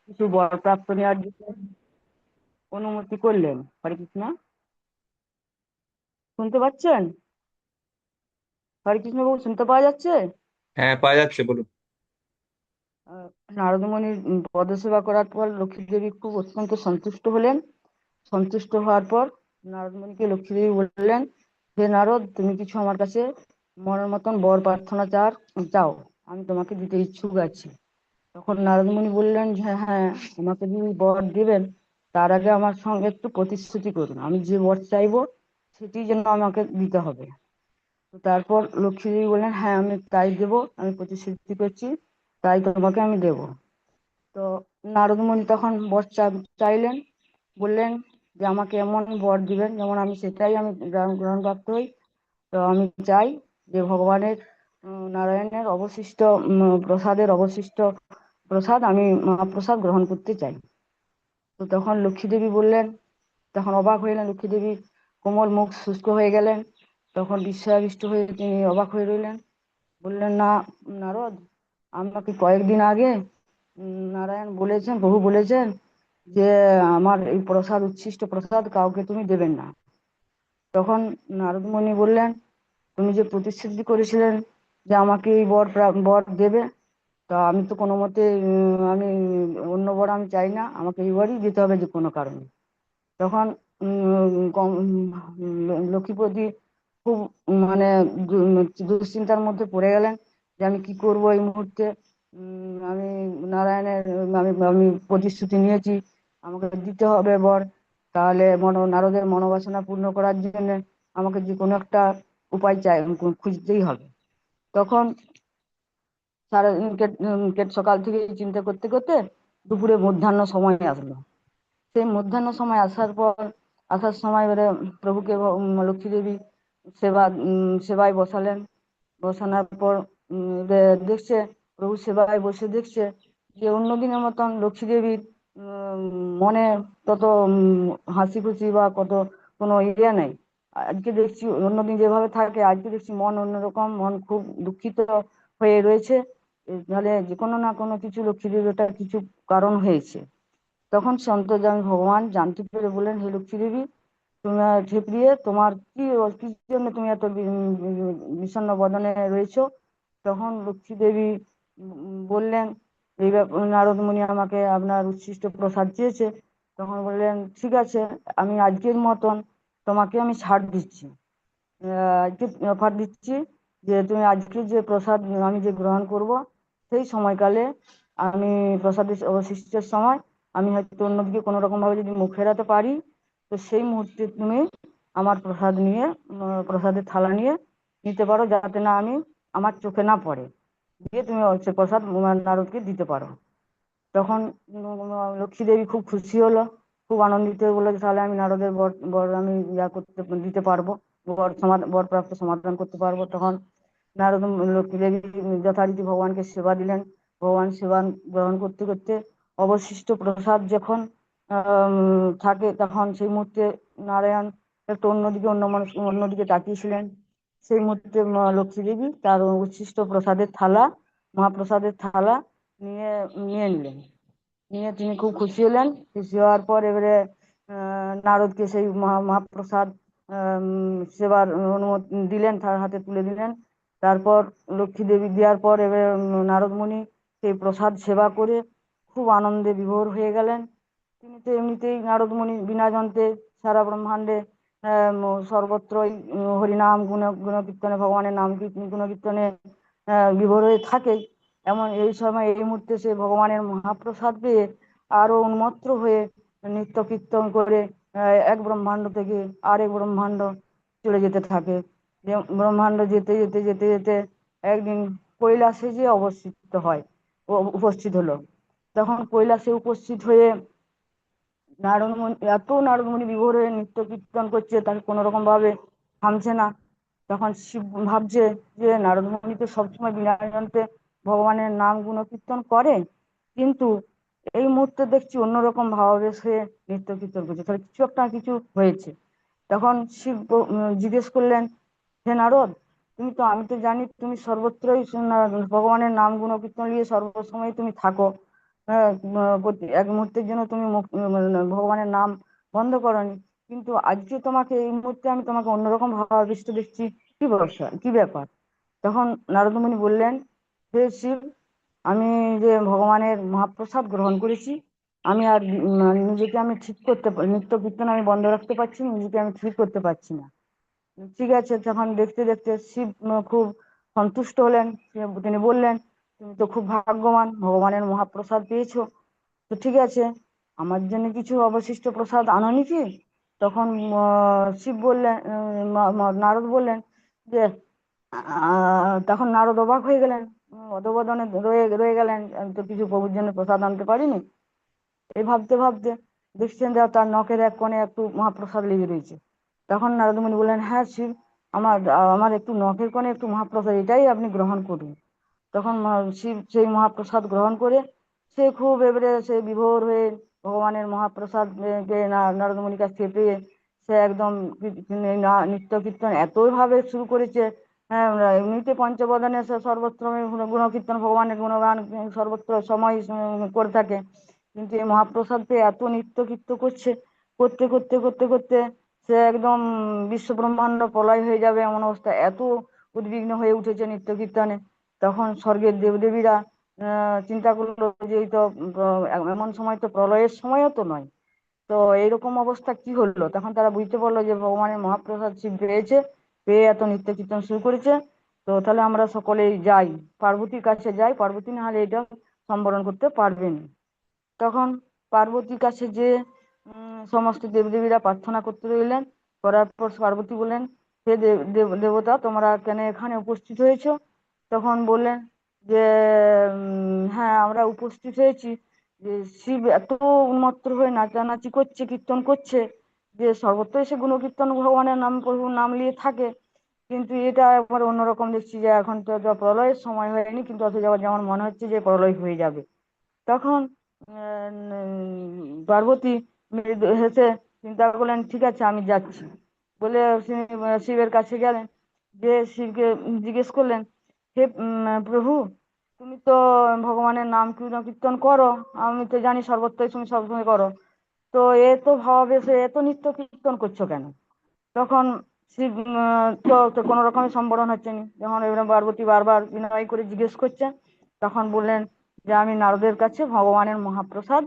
কিছু বরপ্রাপ্ত নেওয়ার জন্য অনুমতি করলেন। হরে কৃষ্ণ, শুনতে পাচ্ছেন? হরে কৃষ্ণ বাবু, শুনতে পাওয়া যাচ্ছে? হ্যাঁ, পাওয়া যাচ্ছে, বলুন। আহ, নারদমণির পদসেবা করার পর লক্ষ্মী দেবী খুব অত্যন্ত সন্তুষ্ট হলেন। সন্তুষ্ট হওয়ার পর নারদমণিকে লক্ষ্মী দেবী বললেন, হে নারদ, তুমি কিছু আমার কাছে মনের মতন বর প্রার্থনা চাও, আমি তোমাকে দিতে ইচ্ছুক আছি। তখন নারদমণি বললেন যে হ্যাঁ, আমাকে যদি বর দেবেন, তার আগে আমার সঙ্গে একটু প্রতিশ্রুতি করুন, আমি যে বর চাইবো সেটি যেন আমাকে দিতে হবে। তো তারপর লক্ষ্মী দেবী বললেন, হ্যাঁ আমি তাই দেবো, আমি প্রতিশ্রুতি করছি, তাই তোমাকে আমি দেবো। তো নারদমণি তখন বর চাইলেন, বললেন যে আমাকে এমন বর দিবেন যেমন আমি সেটাই আমি গ্রহণ প্রাপ্ত হই। তো আমি চাই যে ভগবানের নারায়ণের অবশিষ্ট প্রসাদের অবশিষ্ট প্রসাদ আমি মহাপ্রসাদ গ্রহণ করতে চাই। তো তখন লক্ষ্মী দেবী বললেন, তখন অবাক হইলেন লক্ষ্মী দেবী, কোমল মুখ শুষ্ক হয়ে গেলেন। তখন বিস্ময়াবিষ্ট হয়ে তিনি অবাক হয়ে রইলেন। বললেন, না নারদ, আমাকে কয়েকদিন আগে নারায়ণ বলেছেন, প্রভু বলেছেন যে আমার এই প্রসাদ উচ্ছিষ্ট প্রসাদ কাউকে তুমি দেবেন না। তখন নারদ মুনি বললেন, তুমি যে প্রতিশ্রুতি করেছিলেন যে আমাকে এই বর দেবে, তা আমি তো কোনো মতে আমি অন্য বর আমি চাই না, আমাকে এই বরই দিতে হবে যে কোনো কারণে। তখন লক্ষ্মীপতি খুব মানে দুশ্চিন্তার মধ্যে পড়ে গেলেন যে আমি কি করব এই মুহূর্তে। আমি নারায়ণের আমি আমি প্রতিশ্রুতি নিয়েছি, আমাকে দিতে হবে বর, তাহলে নারদের মনোবাসনা পূর্ণ করার জন্য আমাকে যে কোনো একটা উপায় চাই, খুঁজতেই হবে। তখন সারা সকাল থেকে চিন্তা করতে করতে দুপুরে মধ্যাহ্ন সময় আসলো। সেই মধ্যাহ্ন সময় আসার সময় এবারে প্রভুকে লক্ষ্মী দেবী সেবায় বসালেন। বসানোর পর দেখছে, প্রভু সেবায় বসে দেখছে যে অন্য দিনের মতন লক্ষ্মী দেবীর মনে তত হাসি খুশি বা কত কোনো ইয়ে নেই। আজকে দেখছি অন্যদিন যেভাবে থাকে, আজকে দেখছি মন অন্যরকম, মন খুব দুঃখিত হয়ে রয়েছে। তাহলে যে কোনো না কোনো কিছু লক্ষ্মী দেবী ওটা কিছু কারণ হয়েছে। তখন সন্তর্যামী ভগবান জানতে পেরে বললেন, হে লক্ষ্মী দেবী, তুমি হে প্রিয়ে, তোমার কি জন্য তুমি এত বিষণ্ণ বদনে রয়েছো? তখন লক্ষ্মী দেবী বললেন, এই নারদ মুনি আমাকে আপনার উচ্ছিষ্ট প্রসাদ চেয়েছে। তখন বললেন, ঠিক আছে, আমি আজকের মতন তোমাকে আমি ছাড় দিচ্ছি, আজকে অফার দিচ্ছি যে তুমি আজকে যে প্রসাদ আমি যে গ্রহণ করব, সেই সময়কালে আমি প্রসাদের অবশিষ্টের সময় আমি হয়তো অন্যদিকে কোনো রকম ভাবে যদি মুখ ফেরাতে পারি, তো সেই মুহূর্তে তুমি আমার প্রসাদ নিয়ে প্রসাদের থালা নিয়ে নিতে পারো, যাতে না আমি আমার চোখে না পড়ে, দিয়ে তুমি সে প্রসাদ নারদকে দিতে পারো। তখন লক্ষ্মী দেবী খুব খুশি হলো, খুব আনন্দিত হয়ে বললো যে তাহলে আমি নারদের বর বর আমি দিতে পারবো, বর প্রাপ্ত সমাধান করতে পারবো। তখন নারদ লক্ষ্মী দেবী যথারীতি ভগবানকে সেবা দিলেন। ভগবান সেবা গ্রহণ করতে করতে অবশিষ্ট প্রসাদ যখন থাকে, তখন সেই মুহূর্তে নারায়ণ একটু অন্যদিকে তাকিয়েছিলেন। সেই মুহূর্তে লক্ষ্মী দেবী তার উচ্ছিষ্ট প্রসাদের থালা, মহাপ্রসাদের থালা নিয়ে নিয়ে নিলেন। নিয়ে তিনি খুব খুশি হলেন। খুশি হওয়ার পর এবারে নারদকে সেই মহাপ্রসাদ সেবার অনুমতি দিলেন, তার হাতে তুলে দিলেন। তারপর লক্ষ্মী দেবী দেওয়ার পর এবারে নারদ মুনি সেই প্রসাদ সেবা করে খুব আনন্দে বিভোর হয়ে গেলেন। তিনি তো এমনিতেই নারদ মুনি বিনা যন্ত্রে সারা ব্রহ্মাণ্ডে সর্বত্রই হরিনাম গুণকীর্তনে, ভগবানের নাম গুণকীর্তনে বিভোর হয়ে থাকে। এমন এই সময় এই মুহূর্তে সে ভগবানের মহাপ্রসাদ পেয়ে আরো উন্মত্ত হয়ে নিত্য কীর্তন করে এক ব্রহ্মাণ্ড থেকে আরেক ব্রহ্মাণ্ড চলে যেতে থাকে। ব্রহ্মাণ্ড যেতে যেতে যেতে যেতে একদিন কৈলাসে যে অবস্থিত হয়, উপস্থিত হলো। তখন কৈলাসে উপস্থিত হয়ে নারদমণি বিভোর হয়ে নৃত্য কীর্তন করছে, তাকে কোনো রকম ভাবে থামছে না। তখন শিব ভাবছে যে নারদমণি তো সবসময় বিনা যন্ত্রে ভগবানের নাম গুণ কীর্তন করে, কিন্তু এই মুহূর্তে দেখছি অন্যরকম ভাবাবেশ হয়ে নৃত্য কীর্তন করছে, তাহলে কিছু একটা কিছু হয়েছে। তখন শিব জিজ্ঞেস করলেন, হে নারদ, তুমি তো আমি তো জানি তুমি সর্বত্রই ভগবানের নাম গুণ কীর্তন নিয়ে সর্বসময় তুমি থাকো, এক মুহূর্তের জন্য তুমি মানে ভগবানের নাম বন্ধ করনি, কিন্তু আজকে তোমাকে এই মুহূর্তে আমি তোমাকে অন্যরকম ভাবাবিষ্ট দেখছি। কি বর্ষা, কি ব্যাপার? তখন নারদমুনি বললেন, হে শিব, আমি যে ভগবানের মহাপ্রসাদ গ্রহণ করেছি, আমি আর নিজেকে আমি ঠিক করতে নিত্য কীর্তন আমি বন্ধ রাখতে পারছি না, নিজেকে আমি ঠিক করতে পারছি না। ঠিক আছে, তখন দেখতে দেখতে শিব খুব সন্তুষ্ট হলেন। তিনি বললেন, তুমি তো খুব ভাগ্যবান, ভগবানের মহাপ্রসাদ পেয়েছো। তো ঠিক আছে, আমার জন্য কিছু অবশিষ্ট প্রসাদ আনোনি কি? তখন শিব বললেন, নারদ বললেন যে তখন নারদ অবাক হয়ে গেলেন, অধোবদনে রয়ে রয়ে গেলেন, আমি তো কিছু প্রভুর জন্য প্রসাদ আনতে পারিনি। এই ভাবতে ভাবতে দেখছেন যে তার নখের এক কোণে একটু মহাপ্রসাদ লেগে রয়েছে। তখন নারদমুনি বললেন, হ্যাঁ শিব, আমার আমার একটু নখের কোণে একটু মহাপ্রসাদ, এটাই আপনি গ্রহণ করুন। তখন শিব সেই মহাপ্রসাদ গ্রহণ করে সে খুব এবারে সে বিভোর হয়ে ভগবানের মহাপ্রসাদ নারদমুনির কাছ থেকে পেয়ে সে একদম নিত্য কীর্তন এতই ভাবে শুরু করেছে। হ্যাঁ, এমনিতে পঞ্চবদনে সে সর্বত্র গুণকীর্তন, ভগবানের গুণগান সর্বত্র সময় করে থাকে, কিন্তু এই মহাপ্রসাদ পেয়ে এত নিত্য কীর্ত করছে, করতে করতে করতে করতে সে একদম বিশ্ব ব্রহ্মাণ্ড প্রলয় হয়ে যাবে এমন অবস্থা, এত উদ্বিগ্ন হয়ে উঠেছে নিত্য কীর্তনে। তখন স্বর্গের দেবদেবীরা চিন্তা করলো যে এই তো এমন সময় তো প্রলয়ের সময়ও তো নয়, তো এইরকম অবস্থা কি হলো? তখন তারা বুঝতে পারলো যে ভগবানের মহাপ্রসাদ শিব পেয়েছে, পেয়ে এত নিত্য কীর্তন শুরু করেছে। তো তাহলে আমরা সকলেই যাই, পার্বতীর কাছে যাই, পার্বতী না হলে এটা সম্বরণ করতে পারবেন। তখন পার্বতীর কাছে যে সমস্ত দেবদেবীরা প্রার্থনা করতে রইলেন। করার পর পার্বতী বললেন, হে দেবতা, তোমরা কেন এখানে উপস্থিত হয়েছো? তখন বললেন যে হ্যাঁ, আমরা উপস্থিত হয়েছি যে শিব এত উন্মত্ত হয়ে নাচানাচি করছে, কীর্তন করছে, যে সর্বত্র এসে গুণকীর্তন ভগবানের নাম প্রভুর নাম নিয়ে থাকে, কিন্তু এটা একবার অন্যরকম দেখছি যে এখন তো প্রলয়ের সময় হয়নি, কিন্তু অথচ যেমন মনে হচ্ছে যে প্রলয় হয়ে যাবে। তখন পার্বতী মৃদু হেসে চিন্তা করলেন, ঠিক আছে আমি যাচ্ছি বলে তিনি শিবের কাছে গেলেন। যে শিবকে জিজ্ঞেস করলেন, হে প্রভু, তুমি তো ভগবানের নাম কীর্তন করো, আমি তো জানি সর্বত্রই তুমি সবসময় করো, তো এ তো ভাবাবেশে এত নিত্য কীর্তন করছো কেন? তখন শিব তো কোনো রকমের সম্বরণ হচ্ছে না। যখন এবার পার্বতী বারবার বিনয় করে জিজ্ঞেস করছেন, তখন বললেন যে আমি নারদের কাছে ভগবানের মহাপ্রসাদ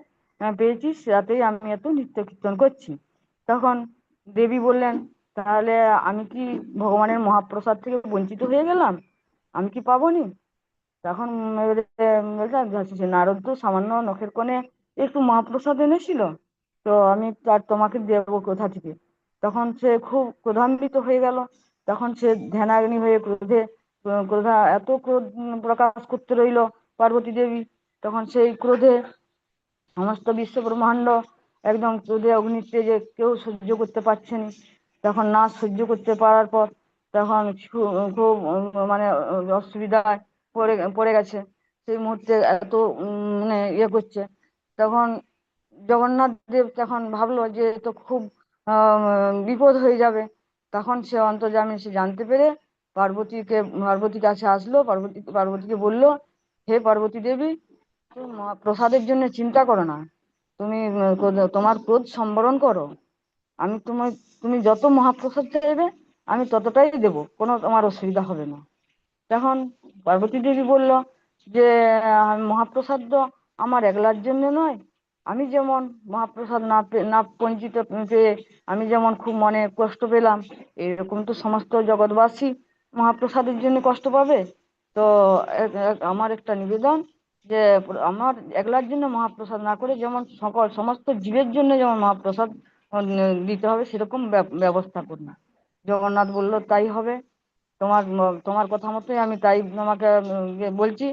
পেয়েছি, সেটাতেই আমি এত নিত্য কীর্তন করছি। তখন দেবী বললেন, তাহলে আমি কি ভগবানের মহাপ্রসাদ থেকে বঞ্চিত হয়ে গেলাম? আমি কি পাবনি? তখন এবারে বলছে, যে নারদ তো সামান্য নখের কোণে একটু মহাপ্রসাদ এনেছিল, তো আমি তার তোমাকে দেবো কোথা থেকে? তখন সে খুব ক্রোধান্বিত হয়ে গেল। তখন সে ধ্যানাগ্নি হয়ে ক্রোধে ক্রোধা এত ক্রোধ প্রকাশ করতে রইল পার্বতী দেবী। তখন সেই ক্রোধে সমস্ত বিশ্ব ব্রহ্মাণ্ড একদম ক্রোধে অগ্নিতে যে কেউ সহ্য করতে পারছে না। তখন না সহ্য করতে পারার পর তখন খুব মানে অসুবিধায় পড়ে পড়ে গেছে। সেই মুহূর্তে এত মানে ইয়ে করছে। তখন জগন্নাথ দেব তখন ভাবলো যে এ তো খুব বিপদ হয়ে যাবে। তখন সে অন্তর্যামী, সে জানতে পেরে পার্বতীর কাছে আসলো, পার্বতীকে বলল, হে পার্বতী দেবী, তুমি প্রসাদের জন্য চিন্তা করো না, তুমি তোমার ক্রোধ সম্বরণ করো। আমি তুমি যত মহাপ্রসাদ চাইবে আমি ততটাই দেবো, কোনো তোমার অসুবিধা হবে না। তখন পার্বতী দেবী বলল যে মহাপ্রসাদ তো আমার একলার জন্য নয়, আমি যেমন মহাপ্রসাদ না পঞ্চিত পেয়ে আমি যেমন খুব মনে কষ্ট পেলাম, এরকম তো সমস্ত জগৎবাসী মহাপ্রসাদের জন্য কষ্ট পাবে। তো আমার একটা নিবেদন যে আমার একলার জন্য মহাপ্রসাদ না করে যেমন সমস্ত জীবের জন্য যেমন মহাপ্রসাদ দিতে হবে, সেরকম ব্যবস্থা করুন। জগন্নাথ বলল, তাই হবে। তোমার কথা মতোই আমি তাই তোমাকে বলছি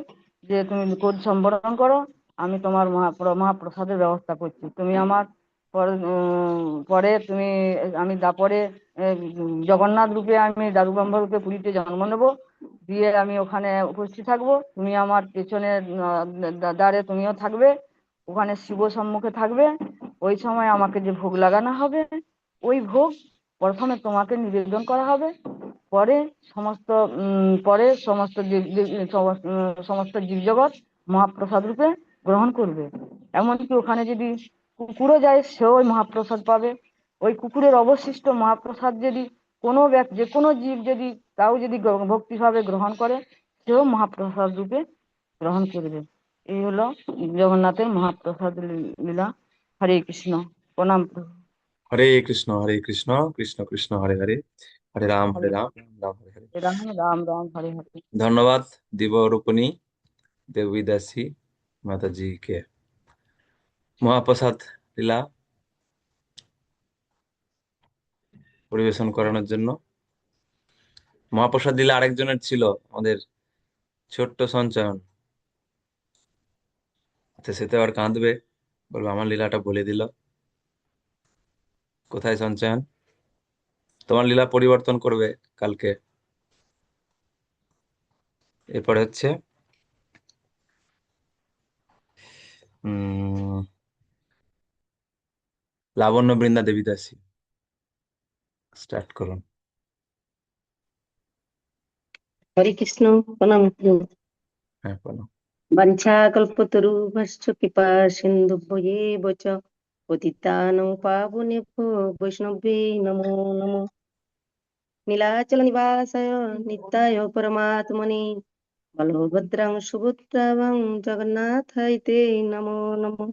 যে তুমি কোদ সম্বরণ করো, আমি তোমার মহাপ্রসাদের ব্যবস্থা করছি। তুমি আমার পরে তুমি আমি পরে জগন্নাথ রূপে আমি দারুব্রহ্ম রূপে পুরীতে জন্ম নেব, দিয়ে আমি ওখানে উপস্থিত থাকবো, তুমি আমার পেছনের দ্বারে তুমিও থাকবে, ওখানে শিব সম্মুখে থাকবে। ওই সময় আমাকে যে ভোগ লাগানো হবে, ওই ভোগ প্রথমে তোমাকে নিবেদন করা হবে, পরে পরে সমস্ত জীবজগৎ মহাপ্রসাদ রূপে গ্রহণ করবে। এমনকি ওখানে যদি কুকুরও যায় সেও ওই মহাপ্রসাদ পাবে। ওই কুকুরের অবশিষ্ট মহাপ্রসাদ যদি কোনো যে কোনো জীব যদি তাও যদি ভক্তিভাবে গ্রহণ করে, সেও মহাপ্রসাদ রূপে গ্রহণ করবে। এই হলো জগন্নাথের মহাপ্রসাদ লীলা। হরে কৃষ্ণ। প্রণাম প্রভু। হরে কৃষ্ণ কৃষ্ণ কৃষ্ণ হরে হরে, হরে হরে রাম রাম রাম হরে হরে। রাম রাম রাম হরে হরে। ধন্যবাদ দিবরূপিণী দেবী দাসী মাতাজি কে মহাপ্রসাদ লীলা পরিবেশন করানোর জন্য। মহাপ্রসাদ লীলা আরেকজনের ছিল, আমাদের ছোট্ট সঞ্চয়ন। আচ্ছা, সে তো আবার কাঁদবে, বলবো আমার লীলাটা বলে দিল। কোথায় সঞ্চয়ন? তোমার লীলা পরিবর্তন করবে কালকে। এরপরে হচ্ছে উম লাবণ্য বৃন্দা দেবী দাসী, স্টার্ট করুন। হরে কৃষ্ণ। প্রণাম। হ্যাঁ, বলো। বাঞ্ছাকল্পতরুভ্যশ্চ কৃপা সিন্ধুভ্যেব চ পতিতানাং পাবনেভ্যো বৈষ্ণবে নমো নমো। নীলাচল নিবাসায় নিত্যায় পরমাত্মনে বলভদ্রাং সুভদ্রাং জগন্নাথায় তে নমো নমো।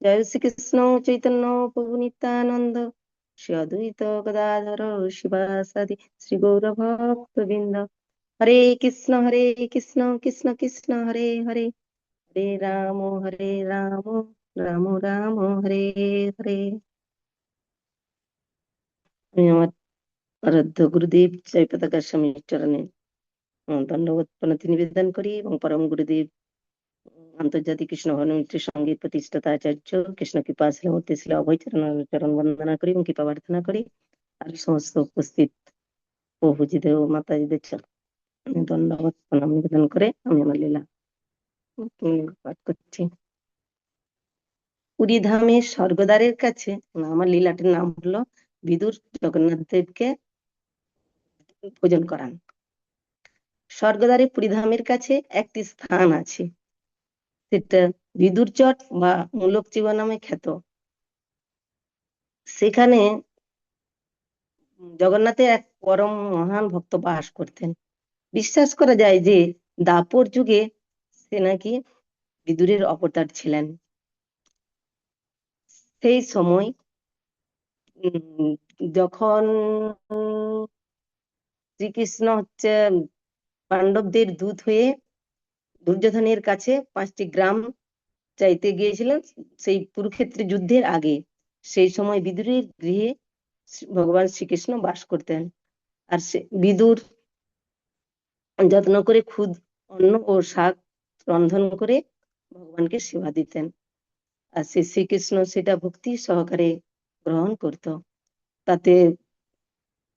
জয় শ্রীকৃষ্ণ চৈতন্য প্রভু নিত্যানন্দ শ্রী অদ্বৈত গদাধর শিবাসাদি শ্রী গৌর ভক্তবৃন্দ। হরে কৃষ্ণ কৃষ্ণ কৃষ্ণ হরে হরে, হরে রাম রাম রাম হরে হরে। আমি আমার আরাধ্য গুরুদেব জয় পতাকা স্বামীর চরণে দণ্ডবত প্রণতি নিবেদন করি এবং পরম গুরুদেব আন্তর্জাতিক কৃষ্ণ ভানুমিত্র সঙ্গীত প্রতিষ্ঠাতা আচার্য কৃষ্ণ কৃপা শিলামূর্তি শিলা অভয় চরণ বন্দনা করি এবং কৃপা প্রার্থনা করি। আর সমস্ত উপস্থিত প্রভুজিদেব মাতাজিদের চরণে দণ্ডবত প্রণাম নিবেদন করে আমি আমার লীলা পাঠ করছি। পুরী ধামের স্বর্গদ্বারের কাছে আমার লীলাটির নাম হলো বিদুর জগন্নাথ দেবকে ভোজন করান। স্বর্গদ্বারে পুরী ধামের কাছে একটি স্থান আছে, সেটা বিদুর চট বা মূলক চিবা নামে খ্যাত। সেখানে জগন্নাথের এক পরম মহান ভক্ত বাস করতেন। বিশ্বাস করা যায় যে দাপর যুগে সে নাকি বিদুরের অবতার ছিলেন। সেই সময় যখন শ্রীকৃষ্ণ পাণ্ডবদের দূত হয়ে দুর্যোধনের কাছে 5টি গ্রাম চাইতে গিয়েছিলেন, সেই কুরুক্ষেত্র যুদ্ধের আগে। সেই সময় বিদুরের গৃহে ভগবান শ্রীকৃষ্ণ বাস করতেন। আর সে বিদুর যত্ন করে খুদ অন্ন ও শাক রন্ধন করে ভগবানকে সেবা দিতেন। আর সে শ্রীকৃষ্ণ সেটা ভক্তি সহকারে গ্রহণ করত। তাতে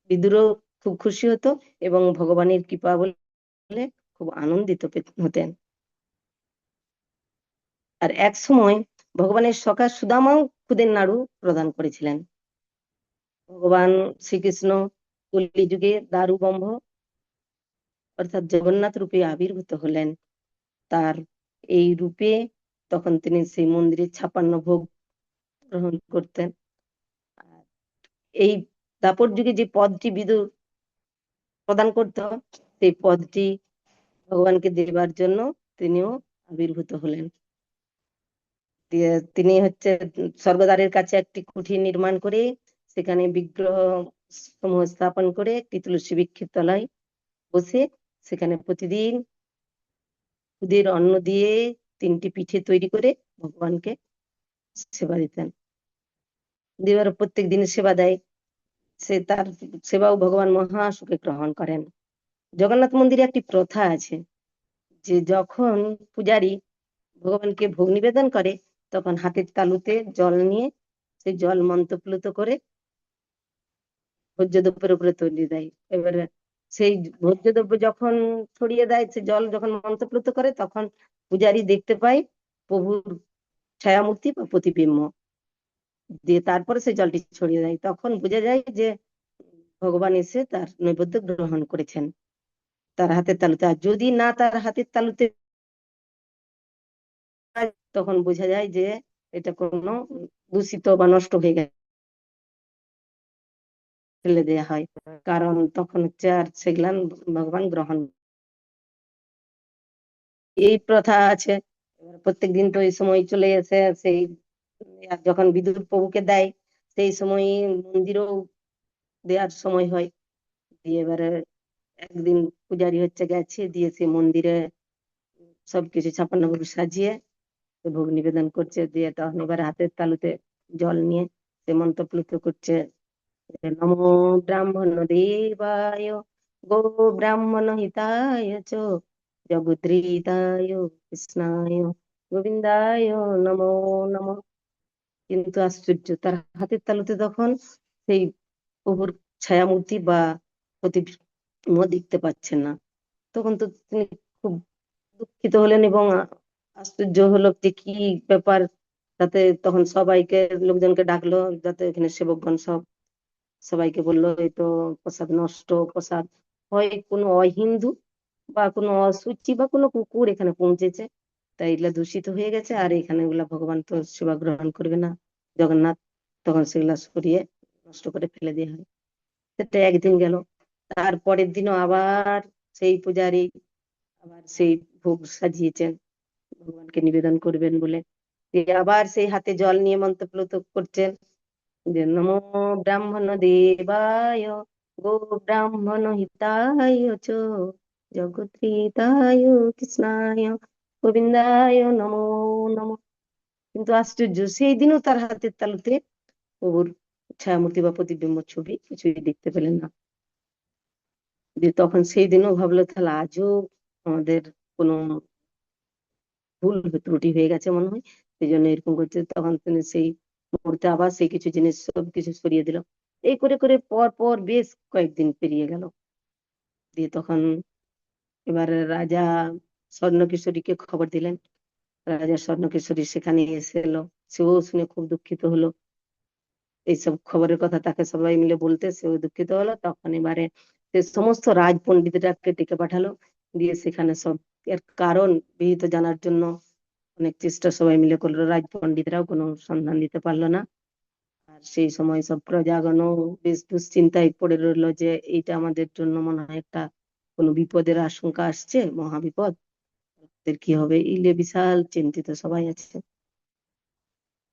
বিদুরও খুব খুশি হতো এবং ভগবানের কৃপা বলে খুব আনন্দিত হতেন। আর এক সময় ভগবানের সখা সুদামাও খুদের নাড়ু প্রদান করেছিলেন। ভগবান শ্রীকৃষ্ণ কলিযুগে দারু ব্রহ্ম অর্থাৎ জগন্নাথ রূপে আবির্ভূত হলেন। তার এই রূপে তখন তিনি সেই মন্দিরে 56 ভোগ গ্রহণ করতেন। এই দাপর যুগে যে পদটি বিদুর প্রদান করত, সেই পদটি ভগবানকে দেবার জন্য তিনিও আবির্ভূত হলেন। তিনি স্বর্গদ্বারের কাছে একটি কুঠির নির্মাণ করে সেখানে বিগ্রহ সমূহ স্থাপন করে একটি তুলসী বৃক্ষের তলায় বসে সেখানে প্রতিদিন খুদের অন্ন দিয়ে 3টি পিঠে তৈরি করে ভগবানকে সেবা দিতেন। দেবার প্রত্যেক দিন সেবা দেয়, সে তার সেবাও ভগবান মহা সুখে গ্রহণ করেন। জগন্নাথ মন্দিরে একটি প্রথা আছে যে যখন পূজারী ভগবানকে ভোগ নিবেদন করে তখন হাতের তালুতে জল নিয়ে সেই জল মন্ত্রপ্লুত করে ভোজ্য দ্রব্যের উপরে তুলে দেয়। এবারে সেই ভোজ্য দ্রব্য যখন ছড়িয়ে দেয়, সে জল যখন মন্ত্রপ্লুত করে তখন পূজারী দেখতে পায় প্রভুর ছায়ামূর্তি বা প্রতিবিম্ব, দিয়ে তারপরে সেই জলটি ছড়িয়ে দেয়। তখন বোঝা যায় যে ভগবান এসে তার নৈবেদ্য গ্রহণ করেছেন তার হাতের তালুতে। আর যদি না তার হাতের তালুতে তখন বোঝা যায় যে এটা কোনো দূষিত বা নষ্ট হয়ে গেছে, ফেলে দেওয়া হয়, কারণ তখন হচ্ছে আর সেগুলা ভগবান গ্রহণ। এই প্রথা আছে। প্রত্যেক দিন তো এই সময় চলে এসে সেই আর যখন বিদুর প্রভুকে দেয় সেই সময় মন্দিরেও দেওয়ার সময় হয়। দিয়ে এবারে একদিন পূজারি হচ্ছে গেছে, দিয়ে সে মন্দিরে সবকিছু ছাপ্পান্ন ভোগ সাজিয়ে ভোগ নিবেদন করছে, দিয়ে তখন এবার হাতের তালুতে জল নিয়ে সে মন্ত্রপ্লুত করছে, নমো ব্রাহ্মণ দেবায় গো ব্রাহ্মণ হিতায় চ জগদ্রীতায় কৃষ্ণায় গোবিন্দায় নমো নমঃ। কিন্তু আশ্চর্য, তার হাতের তালুতে তখন সেই প্রভুর ছায়ামূর্তি বা প্রতিবিম্ব দেখতে পাচ্ছেন না। তখন তো তিনি খুব দুঃখিত হলেন এবং আশ্চর্য হলো যে কি ব্যাপার। তাতে তখন সবাইকে লোকজনকে ডাকলো, যাতে এখানে সেবকগণ সবাইকে বললো এই তো প্রসাদ নষ্ট, প্রসাদ হয় কোনো অহিন্দু বা কোনো অসুচি বা কোনো কুকুর এখানে পৌঁছেছে, তাই এগুলা দূষিত হয়ে গেছে, আর এখানে এগুলা ভগবান তো সেবা গ্রহণ করবে না জগন্নাথ, তখন সেগুলা সরিয়ে নষ্ট করে ফেলে দেওয়া হয়। সেটা একদিন গেল। তারপরের দিনও আবার সেই পূজারি আবার সেই ভোগ সাজিয়েছেন ভগবানকে নিবেদন করবেন বলে, আবার সেই হাতে জল নিয়ে মন্ত্রপ্লুত করছেন যে নমো ব্রাহ্মণ দেবায় গো ব্রাহ্মণ হিতায় চ জগদ্রীতায় কৃষ্ণায় গোবিন্দায় নমো নমঃ। কিন্তু আশ্চর্য, সেই দিনও তার হাতের তালুতে প্রভুর ছায়ামূর্তি বা প্রতিবিম্ব ছবি কিছুই দেখতে পেলেন না। যে তখন সেই দিনও ভাবলো তাহলে আজও আমাদের কোনো ভুল ত্রুটি হয়ে গেছে মনে হয়, সেই জন্য এরকম করছে। তখন তিনি সেই মুহূর্তে আবার সেই কিছু জিনিস সব কিছু সরিয়ে দিল। এই করে করে পর পর বেশ কয়েকদিন পেরিয়ে গেল। দিয়ে তখন এবারে রাজা স্বর্ণকিশোরীকে খবর দিলেন। রাজা স্বর্ণকিশোরী সেখানে এসে এলো, সেও শুনে খুব দুঃখিত হলো। এইসব খবরের কথা তাকে সবাই মিলে বলতে সেও দুঃখিত হলো। তখন এবারে সে সমস্ত রাজ পণ্ডিতরাকে ডেকে পাঠালো, দিয়ে সেখানে সব এর কারণ বিহিত জানার জন্য অনেক চেষ্টা সবাই মিলে করলো। রাজ পণ্ডিতরাও কোনো সন্ধান দিতে পারলো না। আর সেই সময় সব প্রজাগণ বেশ দুশ্চিন্তায় পড়ে রইলো যে এইটা আমাদের জন্য মনে হয় একটা কোনো বিপদের আশঙ্কা আসছে, মহাবিপদ, এদের কি হবে, ইলে বিশাল চিন্তিত সবাই আছে।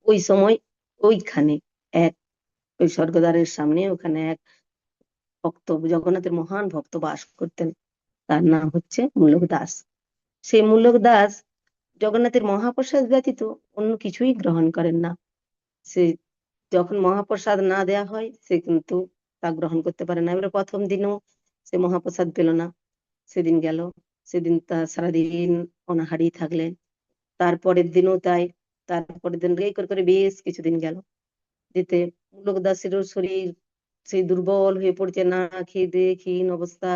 ওই সময় ওইখানে এক ওই স্বর্গদ্বারের সামনে ওখানে এক ভক্ত, জগন্নাথের মহান ভক্ত বাস করতেন, তার নাম হচ্ছে মূলক দাস। সেই মূলক দাস জগন্নাথের মহাপ্রসাদ ব্যতীত অন্য কিছুই গ্রহণ করেন না। সে যখন মহাপ্রসাদ না দেয়া হয় সে কিন্তু তা গ্রহণ করতে পারে না। এবারে প্রথম দিনও সে মহাপ্রসাদ পেল না, সেদিন গেল, সেদিন তা সারাদিন অনাহারি থাকলেন। তারপরের দিনও তাই, তারপরের দিন এই করে করে বেশ কিছুদিন গেল। যেতে মূলক দাসেরও শরীর সেই দুর্বল হয়ে পড়ছে, না খেয়ে দিয়ে ক্ষীণ অবস্থা,